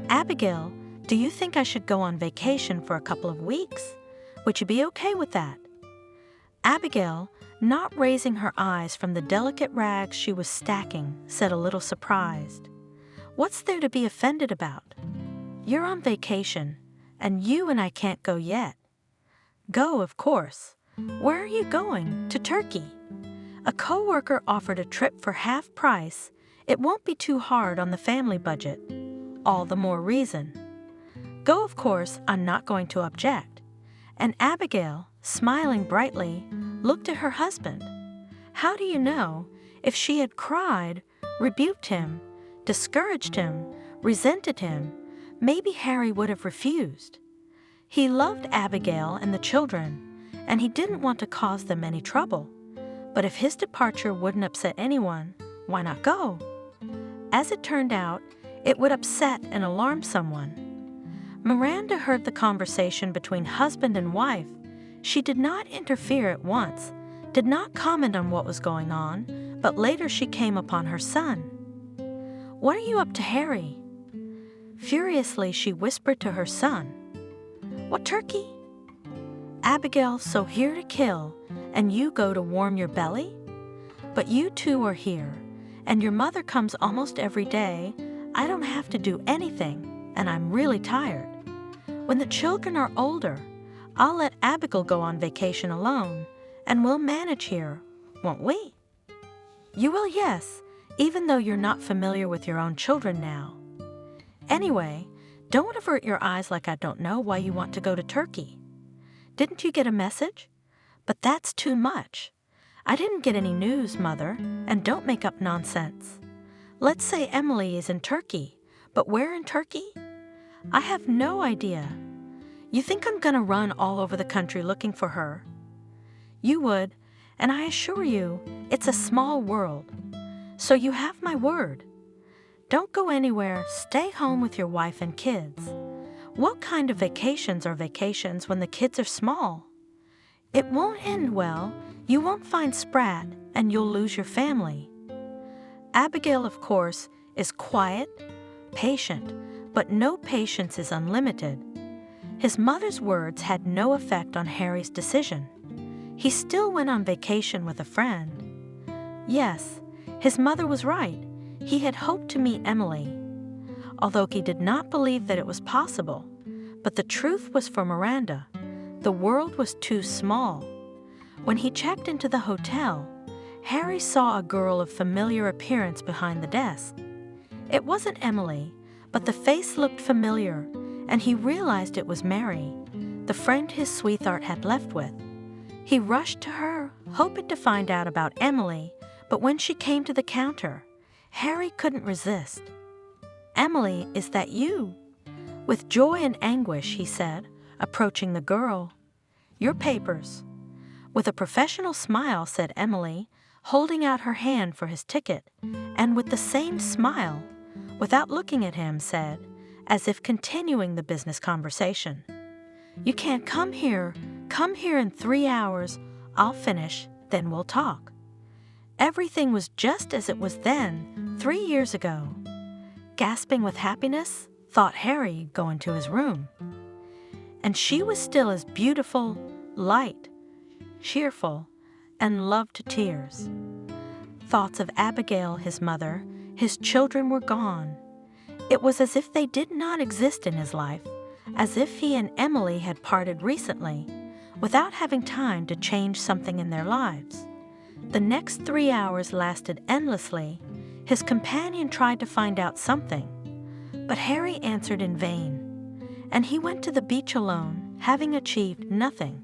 "Abigail, do you think I should go on vacation for a couple of weeks? Would you be okay with that?" Abigail, not raising her eyes from the delicate rags she was stacking, said a little surprised, "What's there to be offended about? You're on vacation, and you and I can't go yet." "Go, of course. Where are you going? To Turkey?" A coworker offered a trip for half price. It won't be too hard on the family budget. All the more reason. Go, of course, I'm not going to object. And Abigail, smiling brightly, looked at her husband. How do you know? If she had cried, rebuked him, discouraged him, resented him, maybe Harry would have refused. He loved Abigail and the children, and he didn't want to cause them any trouble. But if his departure wouldn't upset anyone, why not go? As it turned out, it would upset and alarm someone. Miranda heard the conversation between husband and wife. She did not interfere at once, did not comment on what was going on, but later she came upon her son. "What are you up to, Harry?" Furiously, she whispered to her son, "What turkey?" "Abigail, so here to kill, and you go to warm your belly? But you two are here, and your mother comes almost every day. I don't have to do anything, and I'm really tired. When the children are older, I'll let Abigail go on vacation alone, and we'll manage here, won't we?" "You will, yes, even though you're not familiar with your own children now. Anyway, don't avert your eyes like I don't know why you want to go to Turkey. Didn't you get a message? But that's too much. I didn't get any news, Mother, and don't make up nonsense. Let's say Emily is in Turkey, but where in Turkey? I have no idea. You think I'm going to run all over the country looking for her? You would, and I assure you, it's a small world. So you have my word. Don't go anywhere, stay home with your wife and kids. What kind of vacations are vacations when the kids are small? It won't end well, you won't find Sprat, and you'll lose your family. Abigail, of course, is quiet, patient, but no patience is unlimited. His mother's words had no effect on Harry's decision. He still went on vacation with a friend. Yes, his mother was right. He had hoped to meet Emily, although he did not believe that it was possible. But the truth was for Miranda. The world was too small. When he checked into the hotel, Harry saw a girl of familiar appearance behind the desk. It wasn't Emily, but the face looked familiar, and he realized it was Mary, the friend his sweetheart had left with. He rushed to her, hoping to find out about Emily, but when she came to the counter, Harry couldn't resist. "Emily, is that you?" With joy and anguish, he said, approaching the girl. "Your papers." With a professional smile, said Emily, holding out her hand for his ticket, and with the same smile, without looking at him, said, as if continuing the business conversation, "You can't come here. Come here in 3 hours. I'll finish, then we'll talk." Everything was just as it was then, 3 years ago. Gasping with happiness, thought Harry, going to his room. And she was still as beautiful, light, cheerful, and loved to tears. Thoughts of Abigail, his mother, his children were gone. It was as if they did not exist in his life, as if he and Emily had parted recently, without having time to change something in their lives. The next 3 hours lasted endlessly. His companion tried to find out something, but Harry answered in vain, and he went to the beach alone, having achieved nothing.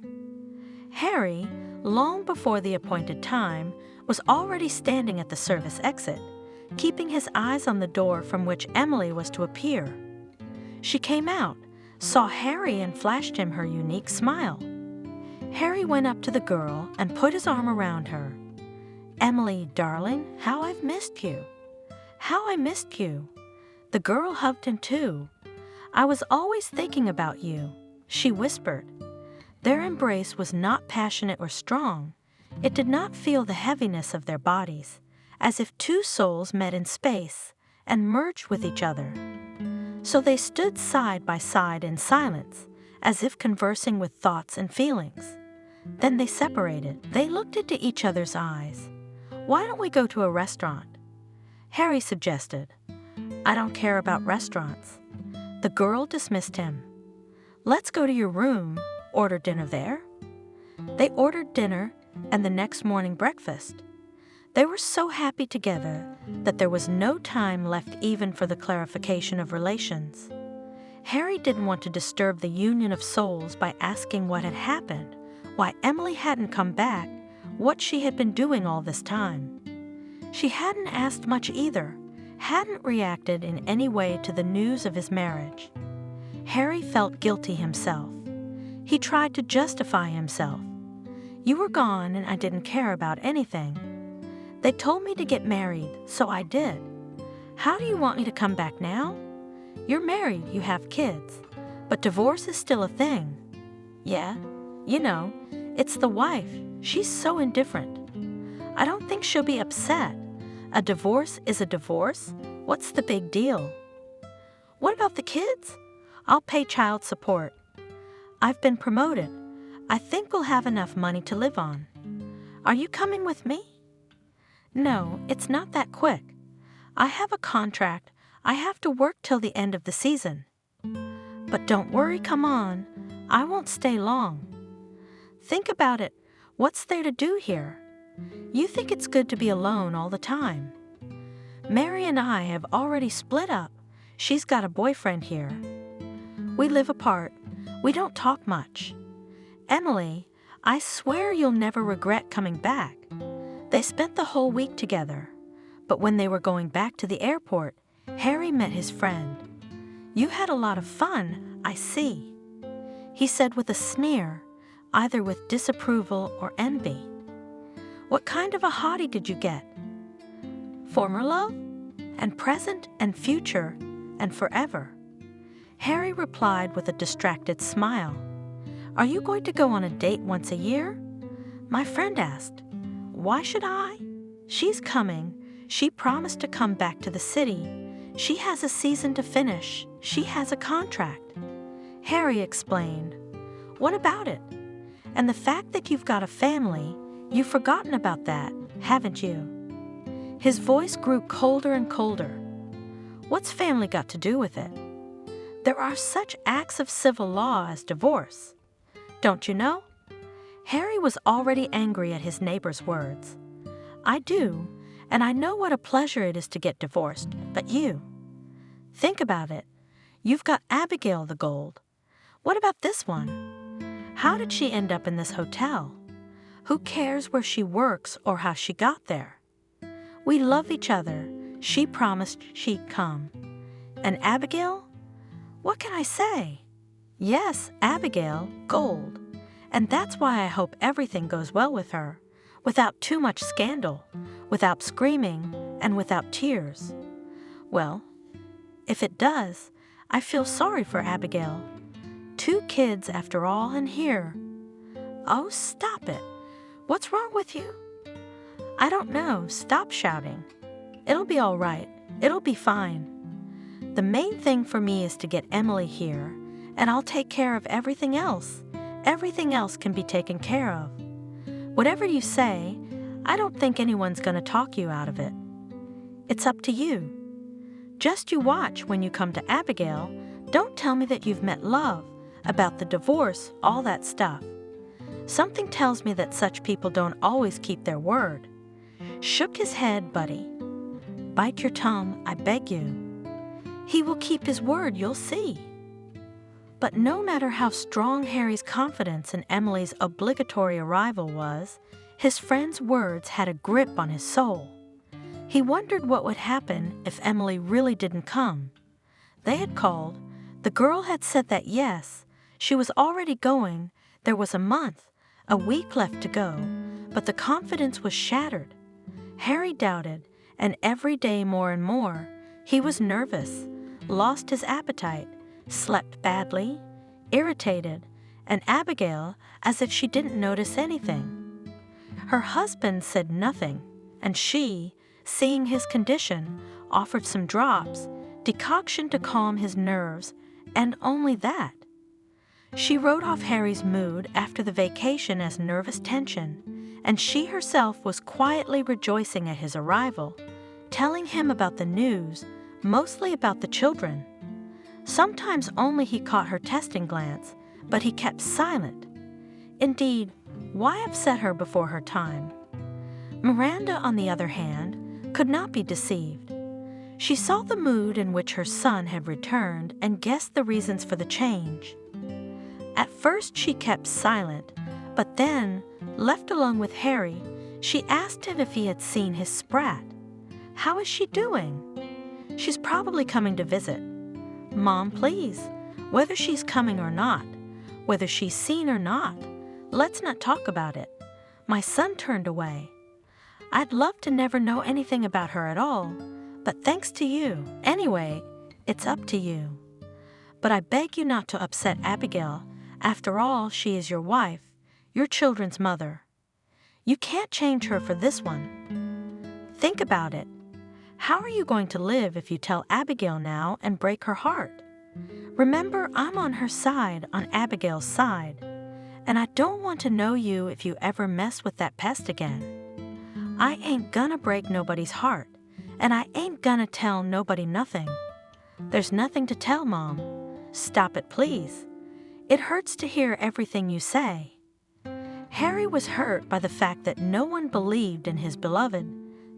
Harry, long before the appointed time, was already standing at the service exit, keeping his eyes on the door from which Emily was to appear. She came out, saw Harry, and flashed him her unique smile. Harry went up to the girl and put his arm around her. "Emily, darling, how I've missed you. How I missed you." The girl hugged him too. "I was always thinking about you," she whispered. Their embrace was not passionate or strong. It did not feel the heaviness of their bodies, as if two souls met in space and merged with each other. So they stood side by side in silence, as if conversing with thoughts and feelings. Then they separated. They looked into each other's eyes. "Why don't we go to a restaurant?" Harry suggested. "I don't care about restaurants." The girl dismissed him. "Let's go to your room, order dinner there." They ordered dinner and the next morning breakfast. They were so happy together that there was no time left even for the clarification of relations. Harry didn't want to disturb the union of souls by asking what had happened, why Emily hadn't come back, what she had been doing all this time. She hadn't asked much either, hadn't reacted in any way to the news of his marriage. Harry felt guilty himself. He tried to justify himself. "You were gone and I didn't care about anything. They told me to get married, so I did. How do you want me to come back now? You're married, you have kids, but divorce is still a thing. Yeah, you know, it's the wife. She's so indifferent. I don't think she'll be upset. A divorce is a divorce. What's the big deal? What about the kids? I'll pay child support. I've been promoted. I think we'll have enough money to live on. Are you coming with me? No, it's not that quick. I have a contract. I have to work till the end of the season. But don't worry, come on. I won't stay long. Think about it. What's there to do here? You think it's good to be alone all the time. Mary and I have already split up. She's got a boyfriend here. We live apart. We don't talk much. Emily, I swear you'll never regret coming back. They spent the whole week together, but when they were going back to the airport, Harry met his friend. You had a lot of fun, I see, he said with a sneer, either with disapproval or envy. What kind of a hottie did you get? Former love? And present and future and forever. Harry replied with a distracted smile. Are you going to go on a date once a year? My friend asked. Why should I? She's coming. She promised to come back to the city. She has a season to finish. She has a contract. Harry explained. What about it? And the fact that you've got a family, you've forgotten about that, haven't you? His voice grew colder and colder. What's family got to do with it? There are such acts of civil law as divorce. Don't you know? Harry was already angry at his neighbor's words. I do, and I know what a pleasure it is to get divorced, but you. Think about it. You've got Abigail the Gold. What about this one? How did she end up in this hotel? Who cares where she works or how she got there? We love each other. She promised she'd come. And Abigail? What can I say? Yes, Abigail Gold. And that's why I hope everything goes well with her, without too much scandal, without screaming, and without tears. Well, if it does, I feel sorry for Abigail. 2 kids after all, and here. Oh, stop it. What's wrong with you? I don't know. Stop shouting. It'll be all right. It'll be fine. The main thing for me is to get Emily here, and I'll take care of everything else. Everything else can be taken care of. Whatever you say, I don't think anyone's going to talk you out of it. It's up to you. Just you watch when you come to Abigail. Don't tell me that you've met love, about the divorce, all that stuff. Something tells me that such people don't always keep their word. Shook his head, Buddy. Bite your tongue, I beg you. He will keep his word, you'll see. But no matter how strong Harry's confidence in Emily's obligatory arrival was, his friend's words had a grip on his soul. He wondered what would happen if Emily really didn't come. They had called. The girl had said that yes, she was already going. There was a month, a week left to go, but the confidence was shattered. Harry doubted, and every day more and more, he was nervous, lost his appetite, slept badly, irritated, and Abigail as if she didn't notice anything. Her husband said nothing, and she, seeing his condition, offered some drops, decoction to calm his nerves, and only that. She wrote off Harry's mood after the vacation as nervous tension, and she herself was quietly rejoicing at his arrival, telling him about the news, mostly about the children. Sometimes only he caught her testing glance, but he kept silent. Indeed, why upset her before her time? Miranda, on the other hand, could not be deceived. She saw the mood in which her son had returned and guessed the reasons for the change. At first she kept silent, but then, left alone with Harry, she asked him if he had seen his sprat. How is she doing? She's probably coming to visit. Mom, please, whether she's coming or not, whether she's seen or not, let's not talk about it. My son turned away. I'd love to never know anything about her at all, but thanks to you. Anyway, it's up to you. But I beg you not to upset Abigail. After all, she is your wife, your children's mother. You can't change her for this one. Think about it. How are you going to live if you tell Abigail now and break her heart? Remember, I'm on her side, on Abigail's side, and I don't want to know you if you ever mess with that pest again. I ain't gonna break nobody's heart, and I ain't gonna tell nobody nothing. There's nothing to tell, Mom. Stop it, please. It hurts to hear everything you say. Harry was hurt by the fact that no one believed in his beloved,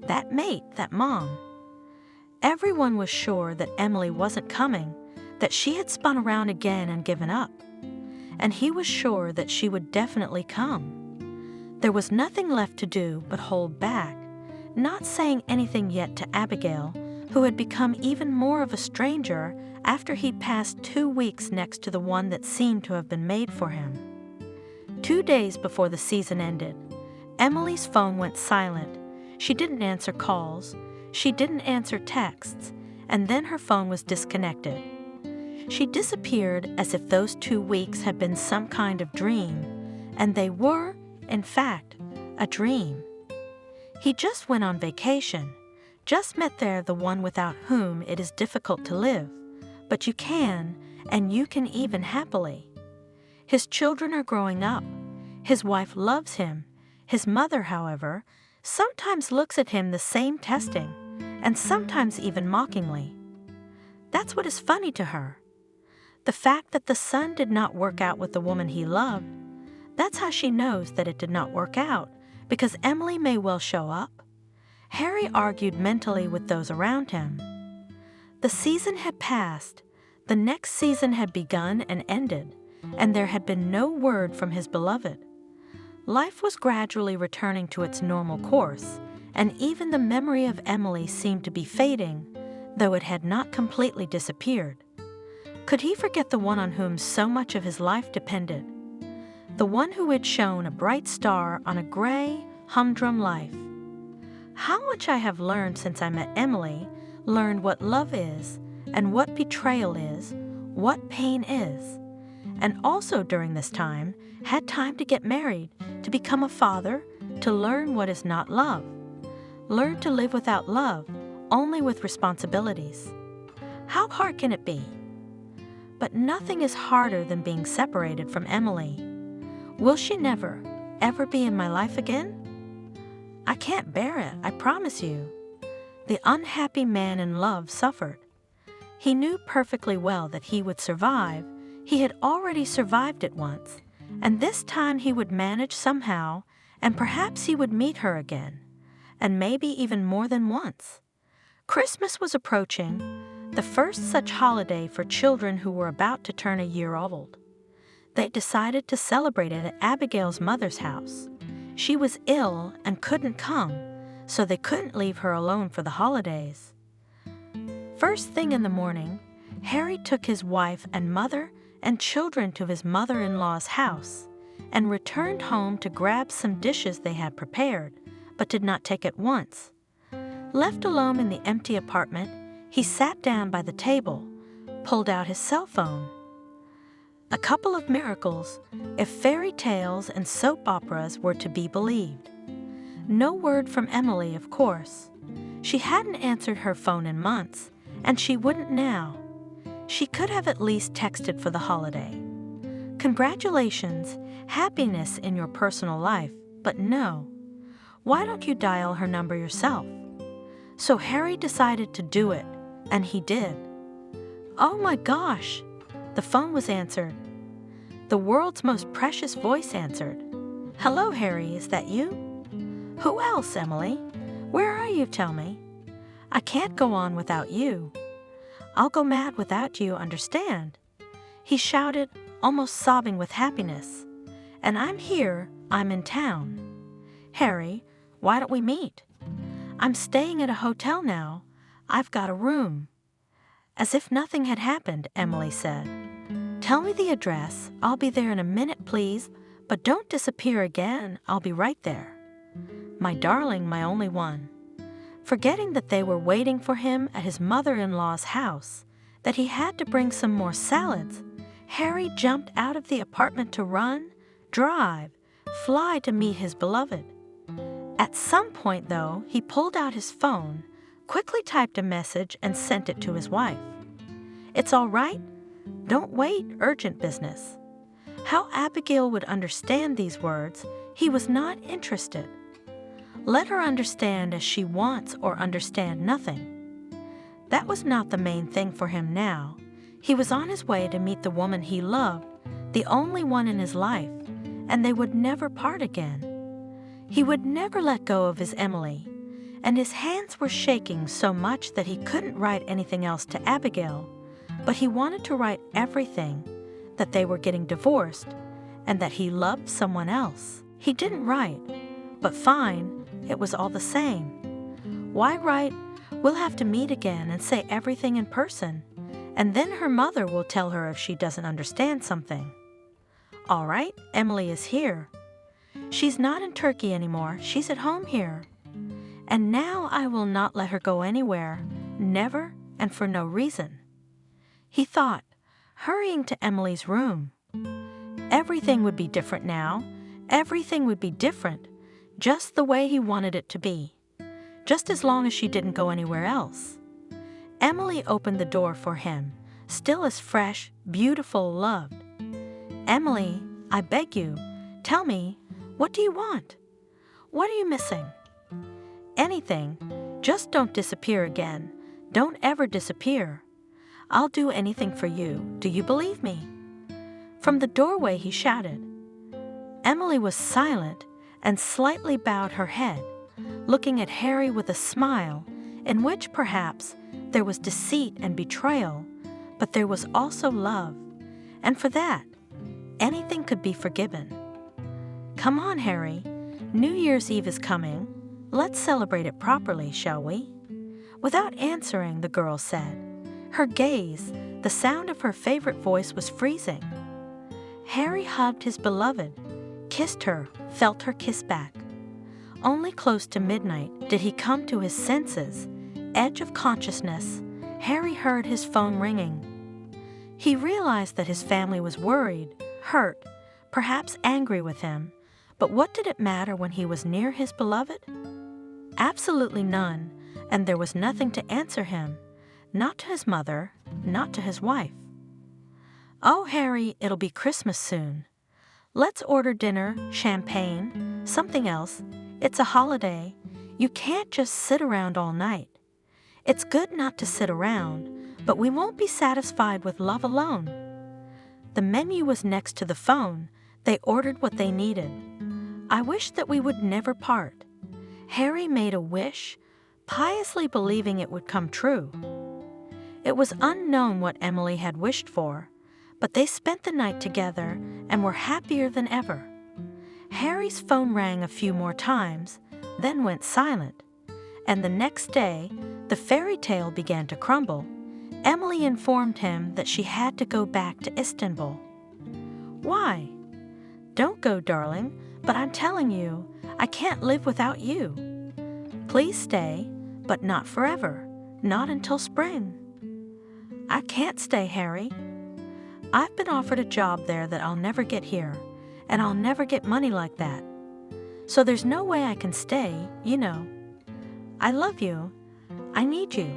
that mate, that Mom. Everyone was sure that Emily wasn't coming, that she had spun around again and given up. And he was sure that she would definitely come. There was nothing left to do but hold back, not saying anything yet to Abigail, who had become even more of a stranger after he'd passed 2 weeks next to the one that seemed to have been made for him. 2 days before the season ended, Emily's phone went silent. She didn't answer calls. She didn't answer texts, and then her phone was disconnected. She disappeared as if those 2 weeks had been some kind of dream, and they were, in fact, a dream. He just went on vacation, just met there the one without whom it is difficult to live, but you can, and you can even happily. His children are growing up. His wife loves him. His mother, however, sometimes looks at him the same testing, and sometimes even mockingly. That's what is funny to her. The fact that the son did not work out with the woman he loved, that's how she knows that it did not work out, because Emily may well show up. Harry argued mentally with those around him. The season had passed, the next season had begun and ended, and there had been no word from his beloved. Life was gradually returning to its normal course, and even the memory of Emily seemed to be fading, though it had not completely disappeared. Could he forget the one on whom so much of his life depended? The one who had shone a bright star on a gray, humdrum life. How much I have learned since I met Emily, learned what love is, and what betrayal is, what pain is. And also during this time, had time to get married, to become a father, to learn what is not love. Learn to live without love, only with responsibilities. How hard can it be? But nothing is harder than being separated from Emily. Will she never, ever be in my life again? I can't bear it, I promise you. The unhappy man in love suffered. He knew perfectly well that he would survive. He had already survived it once, and this time he would manage somehow, and perhaps he would meet her again, and maybe even more than once. Christmas was approaching, the first such holiday for children who were about to turn a year old. They decided to celebrate it at Abigail's mother's house. She was ill and couldn't come, so they couldn't leave her alone for the holidays. First thing in the morning, Harry took his wife and mother and children to his mother-in-law's house and returned home to grab some dishes they had prepared, but did not take at once. Left alone in the empty apartment, he sat down by the table, pulled out his cell phone. A couple of miracles, if fairy tales and soap operas were to be believed. No word from Emily, of course. She hadn't answered her phone in months, and she wouldn't now. She could have at least texted for the holiday. Congratulations, happiness in your personal life, but no. Why don't you dial her number yourself? So Harry decided to do it, and he did. Oh my gosh! The phone was answered. The world's most precious voice answered. Hello, Harry, is that you? Who else, Emily? Where are you, tell me? I can't go on without you. I'll go mad without you, understand? He shouted, almost sobbing with happiness. And I'm here, I'm in town. Harry, why don't we meet? I'm staying at a hotel now. I've got a room. As if nothing had happened, Emily said. Tell me the address. I'll be there in a minute, please. But don't disappear again. I'll be right there. My darling, my only one. Forgetting that they were waiting for him at his mother-in-law's house, that he had to bring some more salads, Harry jumped out of the apartment to run, drive, fly to meet his beloved. At some point, though, he pulled out his phone, quickly typed a message, and sent it to his wife. It's all right. Don't wait, urgent business. How Abigail would understand these words, he was not interested. Let her understand as she wants or understand nothing. That was not the main thing for him now. He was on his way to meet the woman he loved, the only one in his life, and they would never part again. He would never let go of his Emily, and his hands were shaking so much that he couldn't write anything else to Abigail, but he wanted to write everything, that they were getting divorced, and that he loved someone else. He didn't write, but fine, it was all the same. Why write, we'll have to meet again and say everything in person, and then her mother will tell her if she doesn't understand something. All right, Emily is here. She's not in Turkey anymore, she's at home here. and now I will not let her go anywhere, never and for no reason. He thought, hurrying to Emily's room. Everything would be different now. Everything would be different, just the way he wanted it to be, just as long as she didn't go anywhere else. Emily opened the door for him, still as fresh, beautiful, loved. Emily, I beg you, tell me, what do you want? What are you missing? Anything. Just don't disappear again. Don't ever disappear. I'll do anything for you. Do you believe me? From the doorway he shouted. Emily was silent and slightly bowed her head, looking at Harry with a smile in which perhaps there was deceit and betrayal, but there was also love, and for that, anything could be forgiven. Come on, Harry. New Year's Eve is coming. Let's celebrate it properly, shall we? Without answering, the girl said. Her gaze, the sound of her favorite voice was freezing. Harry hugged his beloved, kissed her, felt her kiss back. Only close to midnight did he come to his senses, edge of consciousness. Harry heard his phone ringing. He realized that his family was worried, hurt, perhaps angry with him, but what did it matter when he was near his beloved? Absolutely none, and there was nothing to answer him, not to his mother, not to his wife. Oh, Harry, it'll be Christmas soon. Let's order dinner, champagne, something else. It's a holiday. You can't just sit around all night. It's good not to sit around, but we won't be satisfied with love alone. The menu was next to the phone. They ordered what they needed. I wish that we would never part. Harry made a wish, piously believing it would come true. It was unknown what Emily had wished for, but they spent the night together and were happier than ever. Harry's phone rang a few more times, then went silent, and the next day, the fairy tale began to crumble. Emily informed him that she had to go back to Istanbul. Why? Don't go, darling, but I'm telling you, I can't live without you. Please stay, but not forever, not until spring. I can't stay, Harry. I've been offered a job there that I'll never get here, and I'll never get money like that. So there's no way I can stay, you know. I love you. I need you.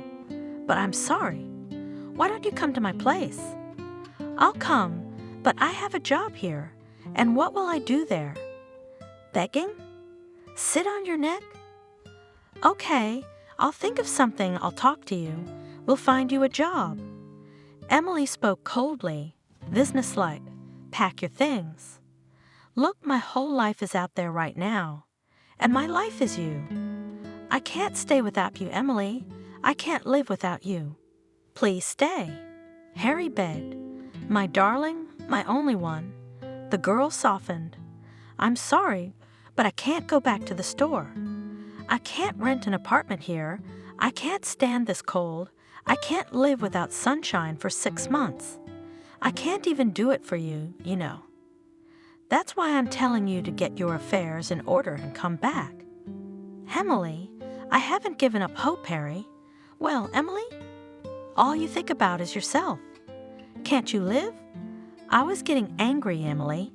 But I'm sorry. Why don't you come to my place? I'll come, but I have a job here, and what will I do there? Begging? Sit on your neck? Okay, I'll think of something. I'll talk to you. We'll find you a job. Emily spoke coldly, businesslike. Pack your things. Look, my whole life is out there right now, and my life is you. I can't stay without you, Emily. I can't live without you. Please stay. Harry begged. My darling, my only one. The girl softened. I'm sorry, but I can't go back to the store. I can't rent an apartment here. I can't stand this cold. I can't live without sunshine for 6 months. I can't even do it for you, you know. That's why I'm telling you to get your affairs in order and come back. Emily, I haven't given up hope, Harry. Well, Emily, all you think about is yourself. Can't you live? I was getting angry, Emily.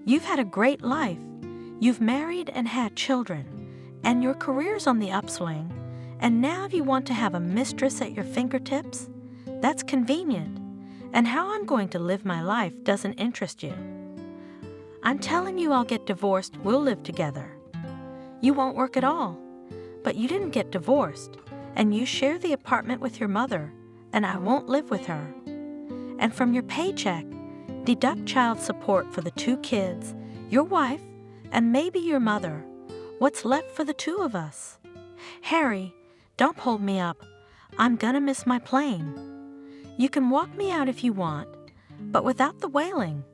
You've had a great life. You've married and had children, and your career's on the upswing, and now you want to have a mistress at your fingertips? That's convenient, and how I'm going to live my life doesn't interest you. I'm telling you I'll get divorced, we'll live together. You won't work at all, but you didn't get divorced, and you share the apartment with your mother, and I won't live with her. And from your paycheck, deduct child support for the 2 kids, your wife, and maybe your mother. What's left for the 2 of us? Harry, don't hold me up. I'm gonna miss my plane. You can walk me out if you want, but without the wailing.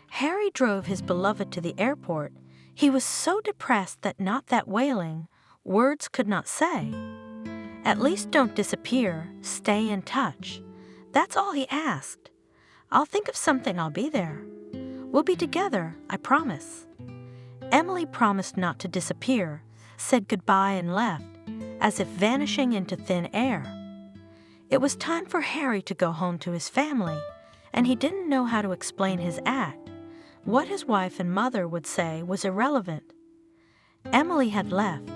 Harry drove his beloved to the airport. He was so depressed that not that wailing, words could not say. At least don't disappear, stay in touch. That's all he asked. I'll think of something, I'll be there. We'll be together, I promise. Emily promised not to disappear, said goodbye and left. as if vanishing into thin air. It was time for Harry to go home to his family, and he didn't know how to explain his act. What his wife and mother would say was irrelevant. Emily had left.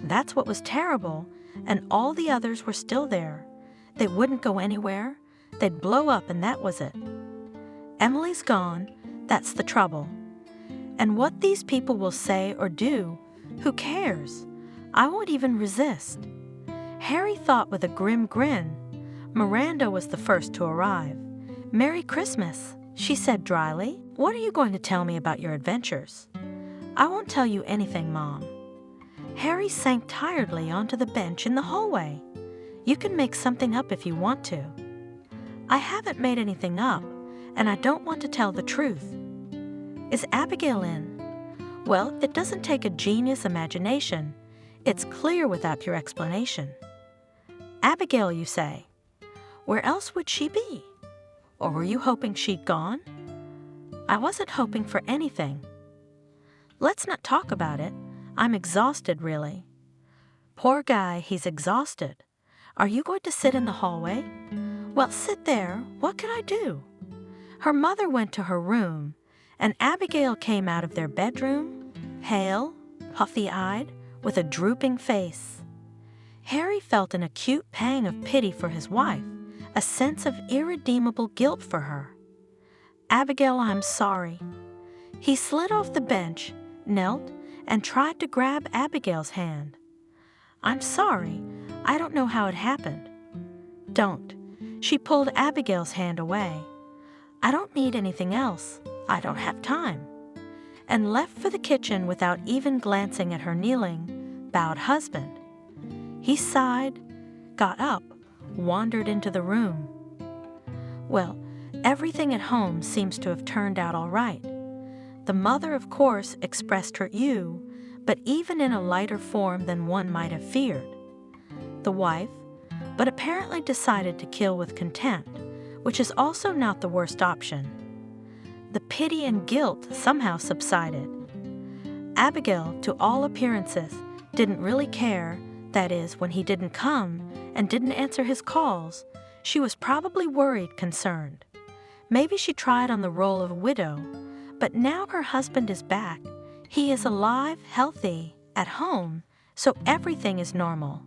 That's what was terrible, and all the others were still there. They wouldn't go anywhere. They'd blow up, and that was it. Emily's gone. That's the trouble. And what these people will say or do, who cares? I won't even resist. Harry thought with a grim grin. Miranda was the first to arrive. "Merry Christmas," she said dryly. "What are you going to tell me about your adventures?" "I won't tell you anything, Mom." Harry sank tiredly onto the bench in the hallway. "You can make something up if you want to." "I haven't made anything up, and I don't want to tell the truth." "Is Abigail in?" "Well, it doesn't take a genius imagination. It's clear without your explanation." "Abigail, you say? Where else would she be? Or were you hoping she'd gone?" "I wasn't hoping for anything." "Let's not talk about it. I'm exhausted, really." "Poor guy, he's exhausted. Are you going to sit in the hallway?" "Well, sit there. What can I do?" Her mother went to her room, and Abigail came out of their bedroom, pale, puffy-eyed, with a drooping face. Harry felt an acute pang of pity for his wife, a sense of irredeemable guilt for her. "Abigail, I'm sorry." He slid off the bench, knelt, and tried to grab Abigail's hand. "I'm sorry. I don't know how it happened." "Don't." She pulled Abigail's hand away. "I don't need anything else. I don't have time." And left for the kitchen without even glancing at her kneeling, bowed husband. He sighed, got up, wandered into the room. Well, everything at home seems to have turned out all right. The mother, of course, expressed her ewe, but even in a lighter form than one might have feared. The wife, but apparently decided to kill with contempt, which is also not the worst option. The pity and guilt somehow subsided. Abigail, to all appearances, didn't really care. That is, when he didn't come and didn't answer his calls, she was probably worried, concerned. Maybe she tried on the role of widow, but now her husband is back. He is alive, healthy, at home, so everything is normal.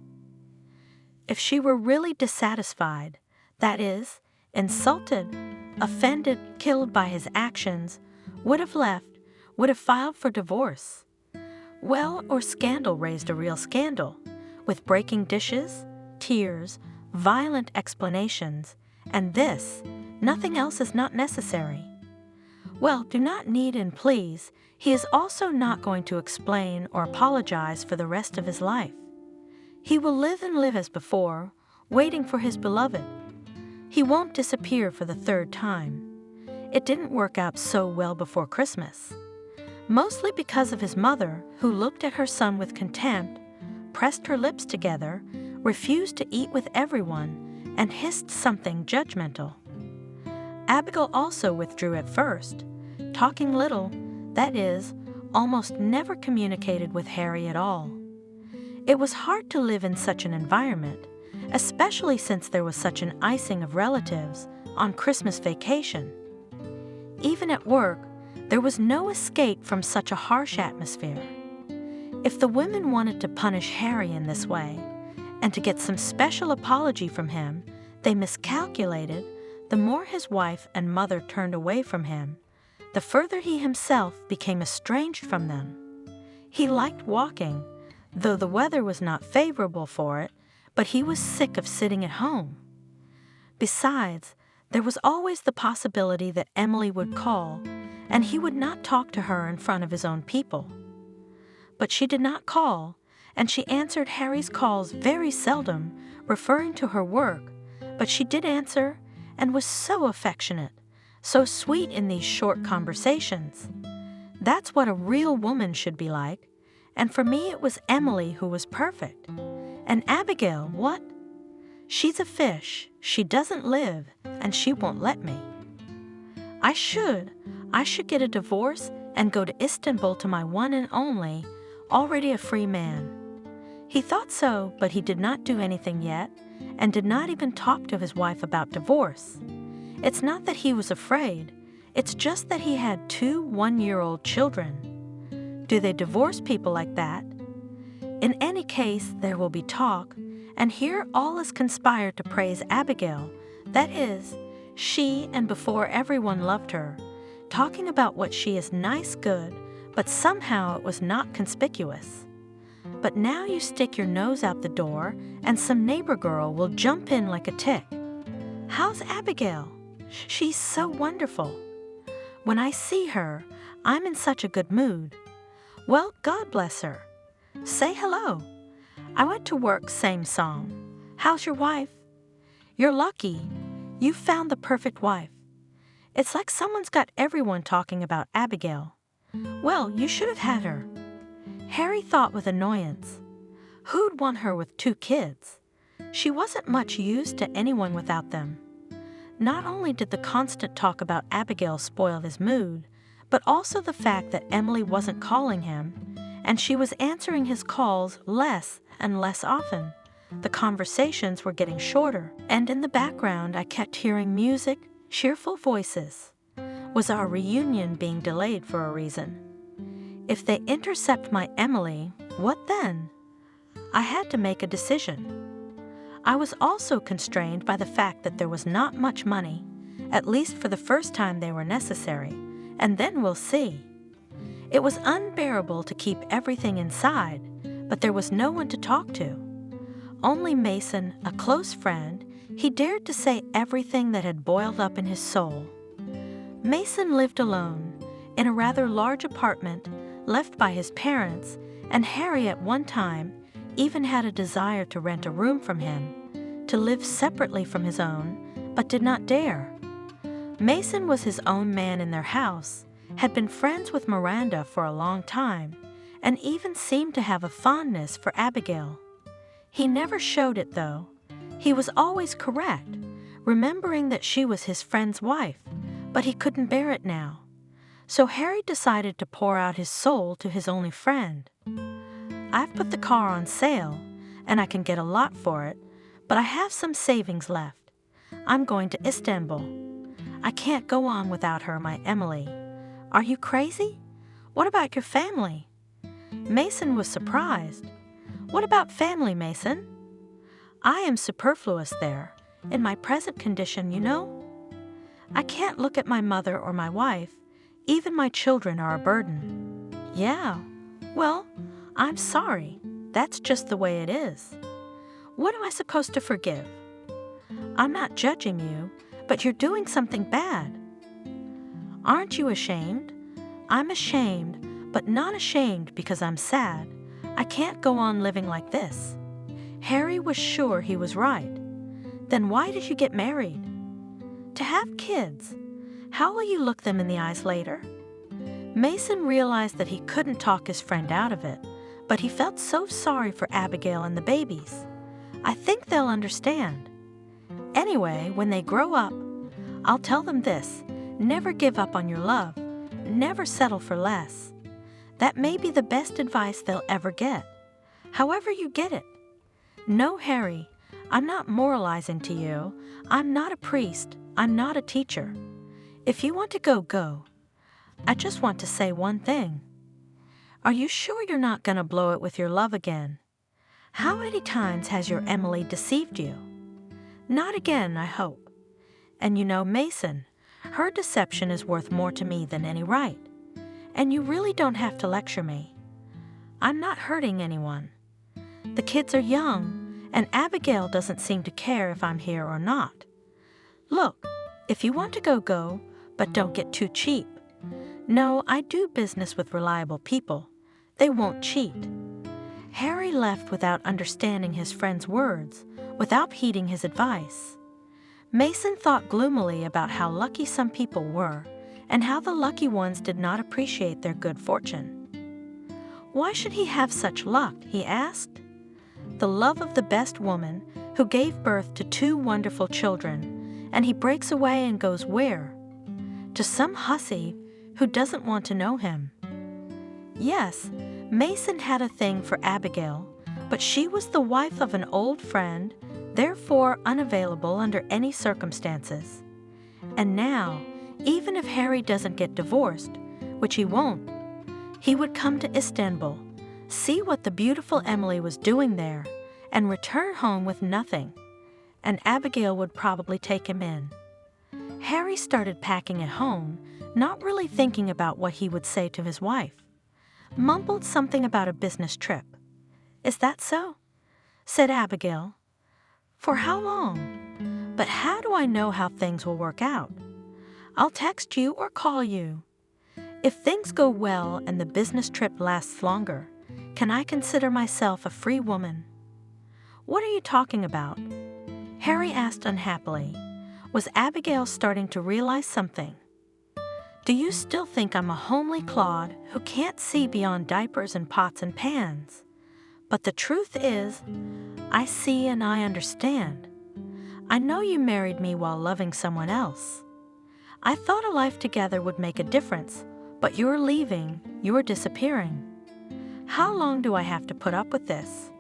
If she were really dissatisfied, that is, insulted, offended, killed by his actions, would have left, would have filed for divorce. Well, or scandal raised a real scandal, with breaking dishes, tears, violent explanations, and this, nothing else is not necessary. Well, do not need and please, he is also not going to explain or apologize for the rest of his life. He will live and live as before, waiting for his beloved. He won't disappear for the third time. It didn't work out so well before Christmas. Mostly because of his mother, who looked at her son with contempt, pressed her lips together, refused to eat with everyone, and hissed something judgmental. Abigail also withdrew at first, talking little, that is, almost never communicated with Harry at all. It was hard to live in such an environment, especially since there was such an icing of relatives on Christmas vacation. Even at work, there was no escape from such a harsh atmosphere. If the women wanted to punish Harry in this way, and to get some special apology from him, they miscalculated. The more his wife and mother turned away from him, the further he himself became estranged from them. He liked walking, though the weather was not favorable for it, but he was sick of sitting at home. Besides, there was always the possibility that Emily would call, and he would not talk to her in front of his own people. But she did not call, and she answered Harry's calls very seldom, referring to her work, but she did answer, and was so affectionate, so sweet in these short conversations. That's what a real woman should be like, and for me it was Emily who was perfect. And Abigail, what? She's a fish, she doesn't live, and she won't let me. I should get a divorce and go to Istanbul to my one and only, already a free man. He thought so, but he did not do anything yet, and did not even talk to his wife about divorce. It's not that he was afraid, it's just that he had 2 one-year-old children. Do they divorce people like that? In any case, there will be talk, and here all is conspired to praise Abigail. That is, she and before everyone loved her, talking about what she is nice good, but somehow it was not conspicuous. But now you stick your nose out the door, and some neighbor girl will jump in like a tick. How's Abigail? She's so wonderful. When I see her, I'm in such a good mood. Well, God bless her. Say hello. I went to work, same song. How's your wife? You're lucky. You found the perfect wife. It's like someone's got everyone talking about Abigail. Well, you should have had her. Harry thought with annoyance. Who'd want her with 2 kids? She wasn't much use to anyone without them. Not only did the constant talk about Abigail spoil his mood, but also the fact that Emily wasn't calling him, and she was answering his calls less and less often. The conversations were getting shorter, and in the background I kept hearing music, cheerful voices. Was our reunion being delayed for a reason? If they intercept my Emily, what then? I had to make a decision. I was also constrained by the fact that there was not much money, at least for the first time they were necessary, and then we'll see. It was unbearable to keep everything inside, but there was no one to talk to. Only Mason, a close friend, he dared to say everything that had boiled up in his soul. Mason lived alone, in a rather large apartment, left by his parents, and Harry at one time even had a desire to rent a room from him, to live separately from his own, but did not dare. Mason was his own man in their house, had been friends with Miranda for a long time, and even seemed to have a fondness for Abigail. He never showed it, though. He was always correct, remembering that she was his friend's wife, but he couldn't bear it now. So Harry decided to pour out his soul to his only friend. I've put the car on sale, and I can get a lot for it, but I have some savings left. I'm going to Istanbul. I can't go on without her, my Emily. Are you crazy? What about your family? Mason was surprised. What about family, Mason? I am superfluous there, in my present condition, you know. I can't look at my mother or my wife. Even my children are a burden. Yeah, well, I'm sorry. That's just the way it is. What am I supposed to forgive? I'm not judging you, but you're doing something bad. Aren't you ashamed? I'm ashamed, but not ashamed because I'm sad. I can't go on living like this. Harry was sure he was right. Then why did you get married? To have kids. How will you look them in the eyes later? Mason realized that he couldn't talk his friend out of it, but he felt so sorry for Abigail and the babies. I think they'll understand. Anyway, when they grow up, I'll tell them this: never give up on your love, never settle for less. That may be the best advice they'll ever get, however you get it. No, Harry, I'm not moralizing to you. I'm not a priest. I'm not a teacher. If you want to go, go. I just want to say one thing. Are you sure you're not going to blow it with your love again? How many times has your Emily deceived you? Not again, I hope. And you know, Mason, her deception is worth more to me than any right. And you really don't have to lecture me. I'm not hurting anyone. The kids are young, and Abigail doesn't seem to care if I'm here or not. Look, if you want to go, go, but don't get too cheap. No, I do business with reliable people. They won't cheat. Harry left without understanding his friend's words, without heeding his advice. Mason thought gloomily about how lucky some people were, and how the lucky ones did not appreciate their good fortune. Why should he have such luck, he asked. The love of the best woman, who gave birth to 2 wonderful children, and he breaks away and goes where? To some hussy who doesn't want to know him. Yes, Mason had a thing for Abigail, but she was the wife of an old friend, therefore unavailable under any circumstances. And now, even if Harry doesn't get divorced, which he won't, he would come to Istanbul, see what the beautiful Emily was doing there, and return home with nothing. And Abigail would probably take him in. Harry started packing at home, not really thinking about what he would say to his wife. Mumbled something about a business trip. "Is that so?" said Abigail. "For how long? But how do I know how things will work out? I'll text you or call you. If things go well and the business trip lasts longer, can I consider myself a free woman?" "What are you talking about?" Harry asked unhappily. Was Abigail starting to realize something? "Do you still think I'm a homely clod who can't see beyond diapers and pots and pans? But the truth is, I see and I understand. I know you married me while loving someone else. I thought a life together would make a difference, but you're leaving, you're disappearing. How long do I have to put up with this?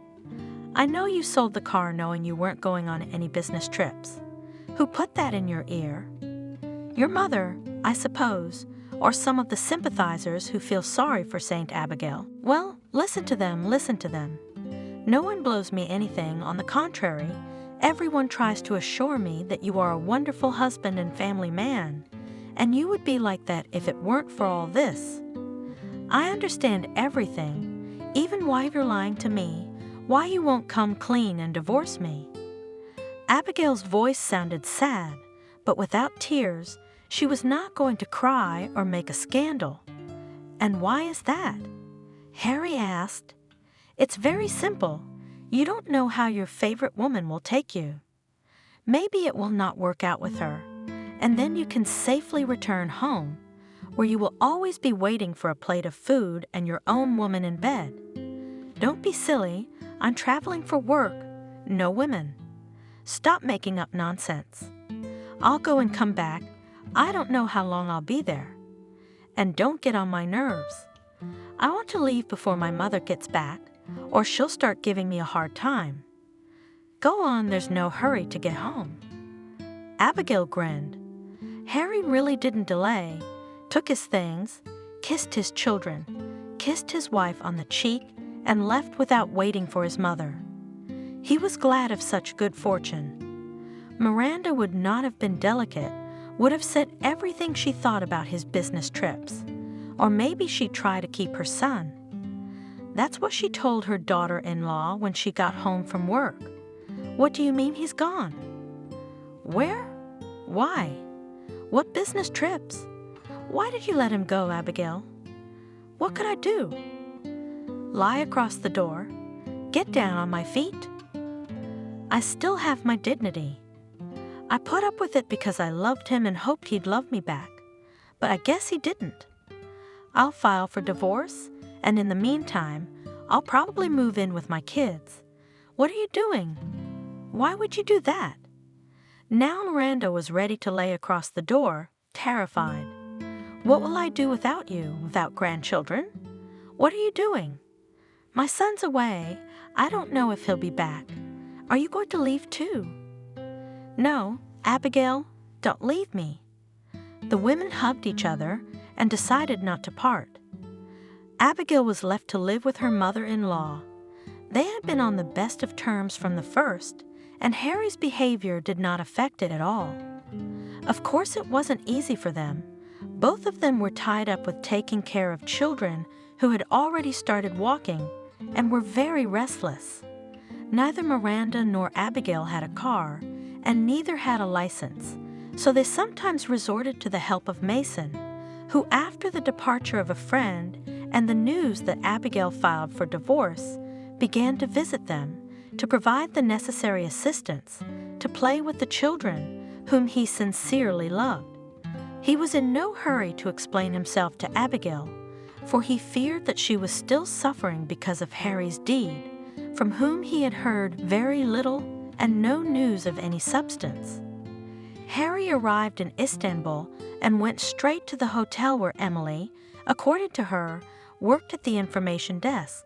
I know you sold the car knowing you weren't going on any business trips. Who put that in your ear? Your mother, I suppose, or some of the sympathizers who feel sorry for Saint Abigail. Well, listen to them, listen to them. No one blows me anything. On the contrary, everyone tries to assure me that you are a wonderful husband and family man, and you would be like that if it weren't for all this. I understand everything, even why you're lying to me, why you won't come clean and divorce me." Abigail's voice sounded sad, but without tears. She was not going to cry or make a scandal. "And why is that?" Harry asked. "It's very simple. You don't know how your favorite woman will take you. Maybe it will not work out with her, and then you can safely return home, where you will always be waiting for a plate of food and your own woman in bed. Don't be silly. I'm traveling for work, no women. Stop making up nonsense. I'll go and come back. I don't know how long I'll be there. And don't get on my nerves. I want to leave before my mother gets back, or she'll start giving me a hard time. Go on, there's no hurry to get home." Abigail grinned. Harry really didn't delay, took his things, kissed his children, kissed his wife on the cheek, and left without waiting for his mother. He was glad of such good fortune. Miranda would not have been delicate, would have said everything she thought about his business trips, or maybe she'd try to keep her son. That's what she told her daughter-in-law when she got home from work. "What do you mean he's gone?" "Where? Why? What business trips? Why did you let him go, Abigail?" "What could I do?" "Lie across the door? Get down on my feet?" "I still have my dignity. I put up with it because I loved him and hoped he'd love me back, but I guess he didn't. I'll file for divorce, and in the meantime, I'll probably move in with my kids. What are you doing? Why would you do that?" Now Miranda was ready to lay across the door, terrified. "What will I do without you, without grandchildren? What are you doing?" "My son's away. I don't know if he'll be back. Are you going to leave too?" "No, Abigail, don't leave me." The women hugged each other and decided not to part. Abigail was left to live with her mother-in-law. They had been on the best of terms from the first, and Harry's behavior did not affect it at all. Of course, it wasn't easy for them. Both of them were tied up with taking care of children who had already started walking and were very restless. Neither Miranda nor Abigail had a car, and neither had a license, so they sometimes resorted to the help of Mason, who, after the departure of a friend and the news that Abigail filed for divorce, began to visit them, to provide the necessary assistance, to play with the children, whom he sincerely loved. He was in no hurry to explain himself to Abigail, for he feared that she was still suffering because of Harry's deed, from whom he had heard very little and no news of any substance. Harry arrived in Istanbul and went straight to the hotel where Emily, according to her, worked at the information desk.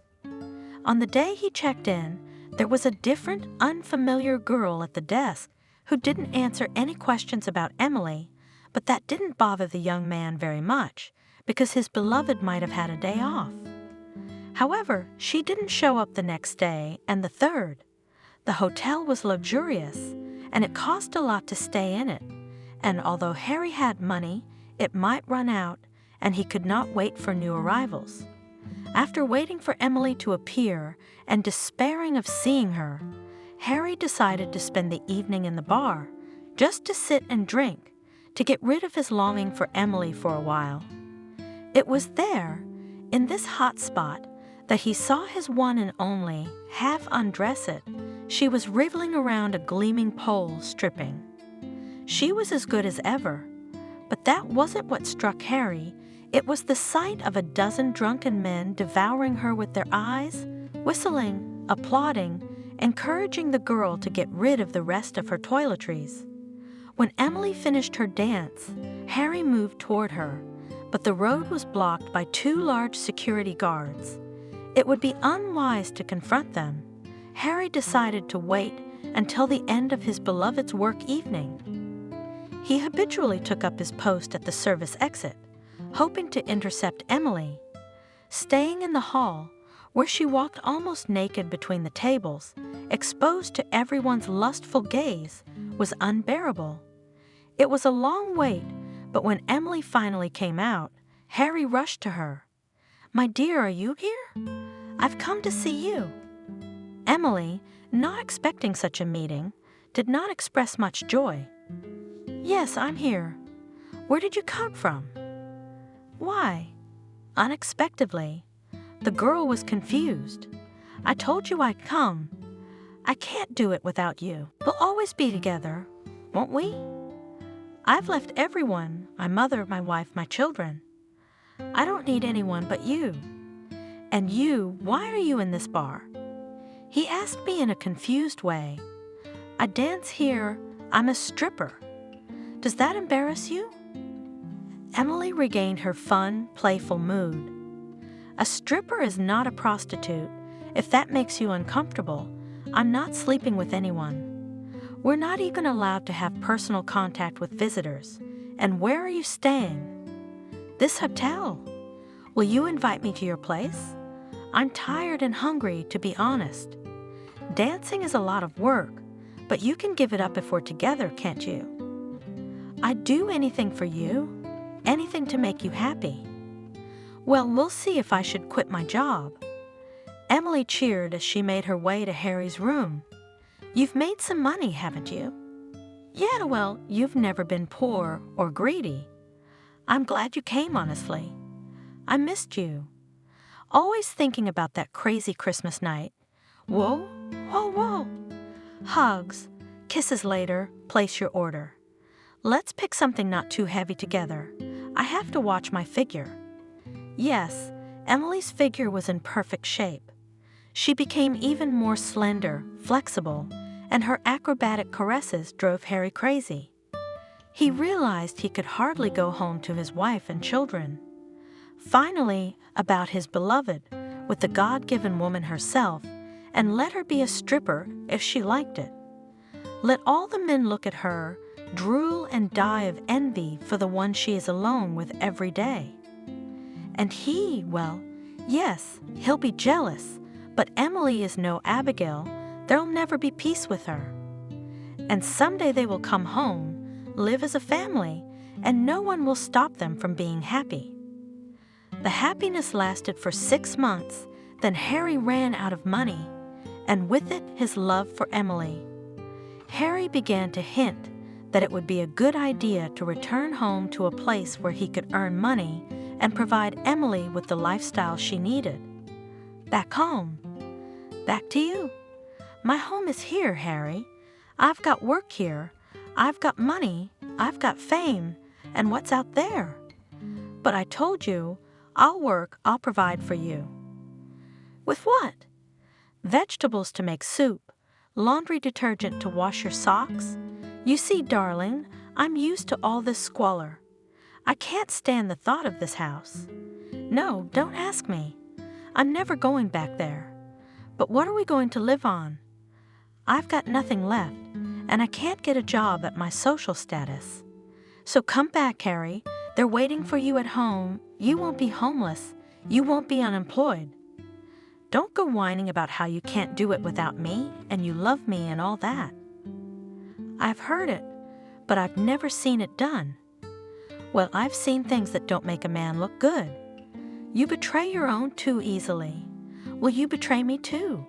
On the day he checked in, there was a different, unfamiliar girl at the desk who didn't answer any questions about Emily, but that didn't bother the young man very much because his beloved might have had a day off. However, she didn't show up the next day and the third. The hotel was luxurious, and it cost a lot to stay in it, and although Harry had money, it might run out, and he could not wait for new arrivals. After waiting for Emily to appear and despairing of seeing her, Harry decided to spend the evening in the bar, just to sit and drink, to get rid of his longing for Emily for a while. It was there, in this hot spot, that he saw his one and only half undress it. She was wriggling around a gleaming pole, stripping. She was as good as ever, but that wasn't what struck Harry. It was the sight of a dozen drunken men devouring her with their eyes, whistling, applauding, encouraging the girl to get rid of the rest of her toiletries. When Emily finished her dance, Harry moved toward her, but the road was blocked by 2 large security guards. It would be unwise to confront them. Harry decided to wait until the end of his beloved's work evening. He habitually took up his post at the service exit, hoping to intercept Emily. Staying in the hall, where she walked almost naked between the tables, exposed to everyone's lustful gaze, was unbearable. It was a long wait, but when Emily finally came out, Harry rushed to her. "My dear, are you here? I've come to see you." Emily, not expecting such a meeting, did not express much joy. "Yes, I'm here. Where did you come from?" "Why?" Unexpectedly, the girl was confused. "I told you I'd come. I can't do it without you. We'll always be together, won't we? I've left everyone, my mother, my wife, my children. I don't need anyone but you. And you, why are you in this bar?" He asked me in a confused way. "I dance here. I'm a stripper. Does that embarrass you?" Emily regained her fun, playful mood. "A stripper is not a prostitute. If that makes you uncomfortable, I'm not sleeping with anyone. We're not even allowed to have personal contact with visitors. And where are you staying?" "This hotel. Will you invite me to your place? I'm tired and hungry, to be honest. Dancing is a lot of work, but you can give it up if we're together, can't you?" "I'd do anything for you, anything to make you happy." "Well, we'll see if I should quit my job." Emily cheered as she made her way to Harry's room. "You've made some money, haven't you?" "Yeah, well, you've never been poor or greedy. I'm glad you came, honestly. I missed you. Always thinking about that crazy Christmas night. Whoa, whoa, whoa. Hugs, kisses later, place your order. Let's pick something not too heavy together. I have to watch my figure." Yes, Emily's figure was in perfect shape. She became even more slender, flexible, and her acrobatic caresses drove Harry crazy. He realized he could hardly go home to his wife and children. Finally, about his beloved, with the God-given woman herself, and let her be a stripper if she liked it. Let all the men look at her, drool and die of envy for the one she is alone with every day. And he, well, yes, he'll be jealous, but Emily is no Abigail. There'll never be peace with her. And someday they will come home, live as a family, and no one will stop them from being happy. The happiness lasted for 6 months, then Harry ran out of money, and with it his love for Emily. Harry began to hint that it would be a good idea to return home to a place where he could earn money and provide Emily with the lifestyle she needed. Back home. Back to you. My home is here, Harry. I've got work here. I've got money. I've got fame. And what's out there? But I told you, I'll work, I'll provide for you. With what? Vegetables to make soup, laundry detergent to wash your socks. You see, darling, I'm used to all this squalor. I can't stand the thought of this house. No, don't ask me. I'm never going back there. But what are we going to live on? I've got nothing left, and I can't get a job at my social status. So come back, Harry. They're waiting for you at home. You won't be homeless. You won't be unemployed. Don't go whining about how you can't do it without me, and you love me and all that. I've heard it, but I've never seen it done. Well, I've seen things that don't make a man look good. You betray your own too easily. Will you betray me too?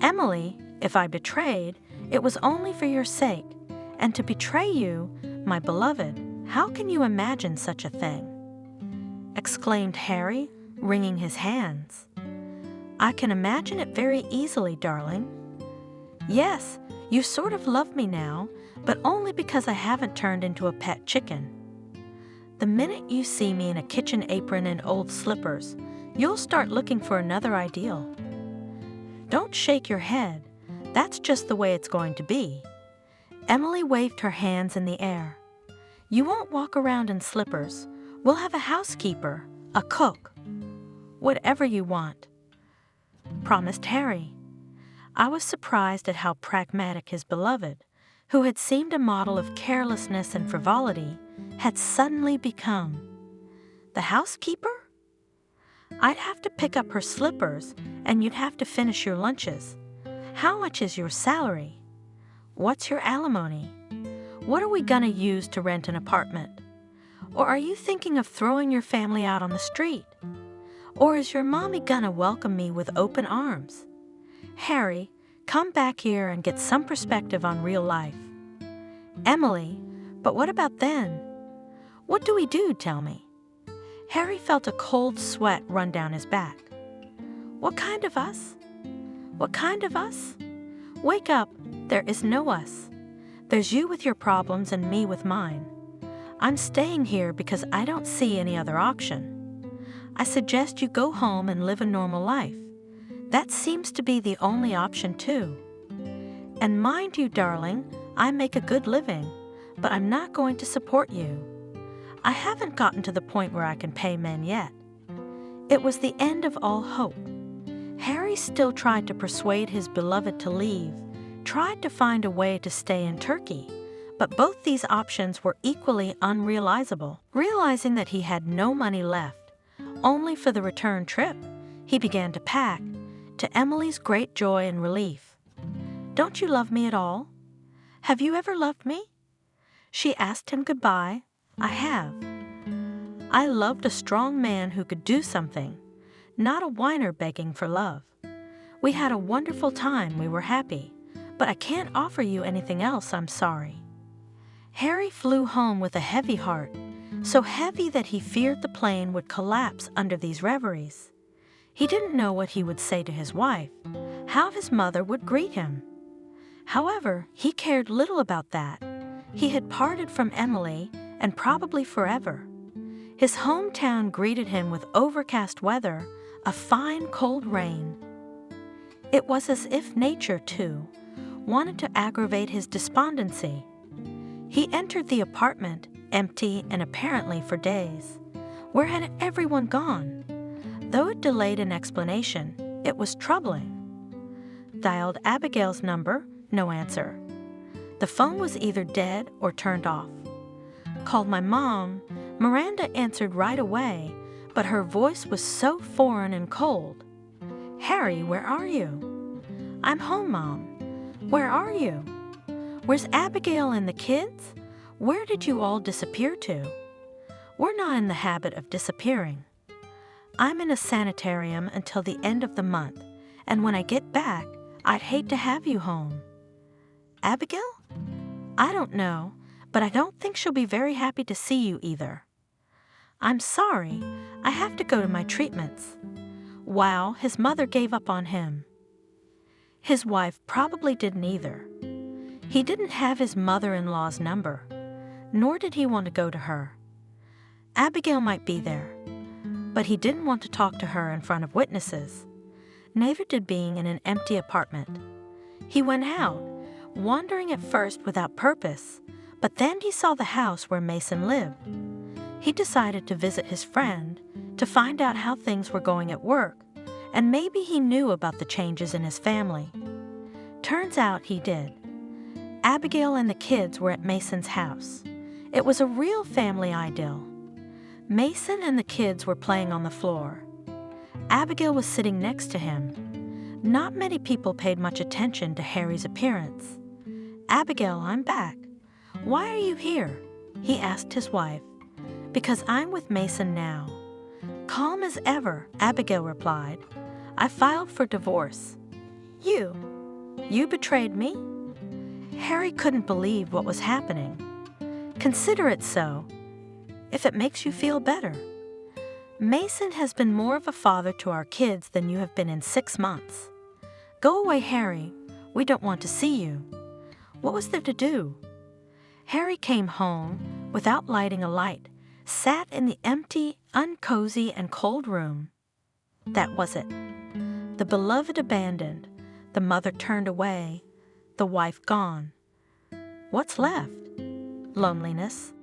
Emily, if I betrayed, it was only for your sake, and to betray you, my beloved, how can you imagine such a thing? Exclaimed Harry, wringing his hands. I can imagine it very easily, darling. Yes, you sort of love me now, but only because I haven't turned into a pet chicken. The minute you see me in a kitchen apron and old slippers, you'll start looking for another ideal. Don't shake your head. That's just the way it's going to be. Emily waved her hands in the air. You won't walk around in slippers. We'll have a housekeeper, a cook, whatever you want, promised Harry. I was surprised at how pragmatic his beloved, who had seemed a model of carelessness and frivolity, had suddenly become. The housekeeper? I'd have to pick up her slippers, and you'd have to finish your lunches. How much is your salary? What's your alimony? What are we gonna use to rent an apartment? Or are you thinking of throwing your family out on the street? Or is your mommy gonna welcome me with open arms? Harry, come back here and get some perspective on real life. Emily, but what about then? What do we do, tell me? Harry felt a cold sweat run down his back. What kind of us? What kind of us? Wake up, there is no us. There's you with your problems and me with mine. I'm staying here because I don't see any other option. I suggest you go home and live a normal life. That seems to be the only option too. And mind you, darling, I make a good living, but I'm not going to support you. I haven't gotten to the point where I can pay men yet. It was the end of all hope. Harry still tried to persuade his beloved to leave, tried to find a way to stay in Turkey, but both these options were equally unrealizable. Realizing that he had no money left, only for the return trip, he began to pack, to Emily's great joy and relief. Don't you love me at all? Have you ever loved me? She asked him goodbye. I have. I loved a strong man who could do something, not a whiner begging for love. We had a wonderful time, we were happy, but I can't offer you anything else, I'm sorry. Harry flew home with a heavy heart, so heavy that he feared the plane would collapse under these reveries. He didn't know what he would say to his wife, how his mother would greet him. However, he cared little about that. He had parted from Emily, and probably forever. His hometown greeted him with overcast weather, a fine cold rain. It was as if nature, too, wanted to aggravate his despondency. He entered the apartment, empty and apparently for days. Where had everyone gone? Though it delayed an explanation, it was troubling. Dialed Abigail's number, no answer. The phone was either dead or turned off. Called my mom. Miranda answered right away, but her voice was so foreign and cold. Harry, where are you? I'm home, Mom. Where are you? Where's Abigail and the kids? Where did you all disappear to? We're not in the habit of disappearing. I'm in a sanitarium until the end of the month, and when I get back, I'd hate to have you home. Abigail? I don't know, but I don't think she'll be very happy to see you either. I'm sorry, I have to go to my treatments. Wow, his mother gave up on him. His wife probably didn't either. He didn't have his mother-in-law's number, nor did he want to go to her. Abigail might be there, but he didn't want to talk to her in front of witnesses. Neither did being in an empty apartment. He went out, wandering at first without purpose, but then he saw the house where Mason lived. He decided to visit his friend, to find out how things were going at work, and maybe he knew about the changes in his family. Turns out he did. Abigail and the kids were at Mason's house. It was a real family idyll. Mason and the kids were playing on the floor. Abigail was sitting next to him. Not many people paid much attention to Harry's appearance. "Abigail, I'm back. Why are you here?" he asked his wife. "Because I'm with Mason now." Calm as ever, Abigail replied, "I filed for divorce." You betrayed me?" Harry couldn't believe what was happening. "Consider it so, if it makes you feel better. Mason has been more of a father to our kids than you have been in 6 months. Go away, Harry. We don't want to see you." What was there to do? Harry came home without lighting a light, sat in the empty, uncozy, and cold room. That was it. The beloved abandoned, the mother turned away, the wife gone. What's left? Loneliness.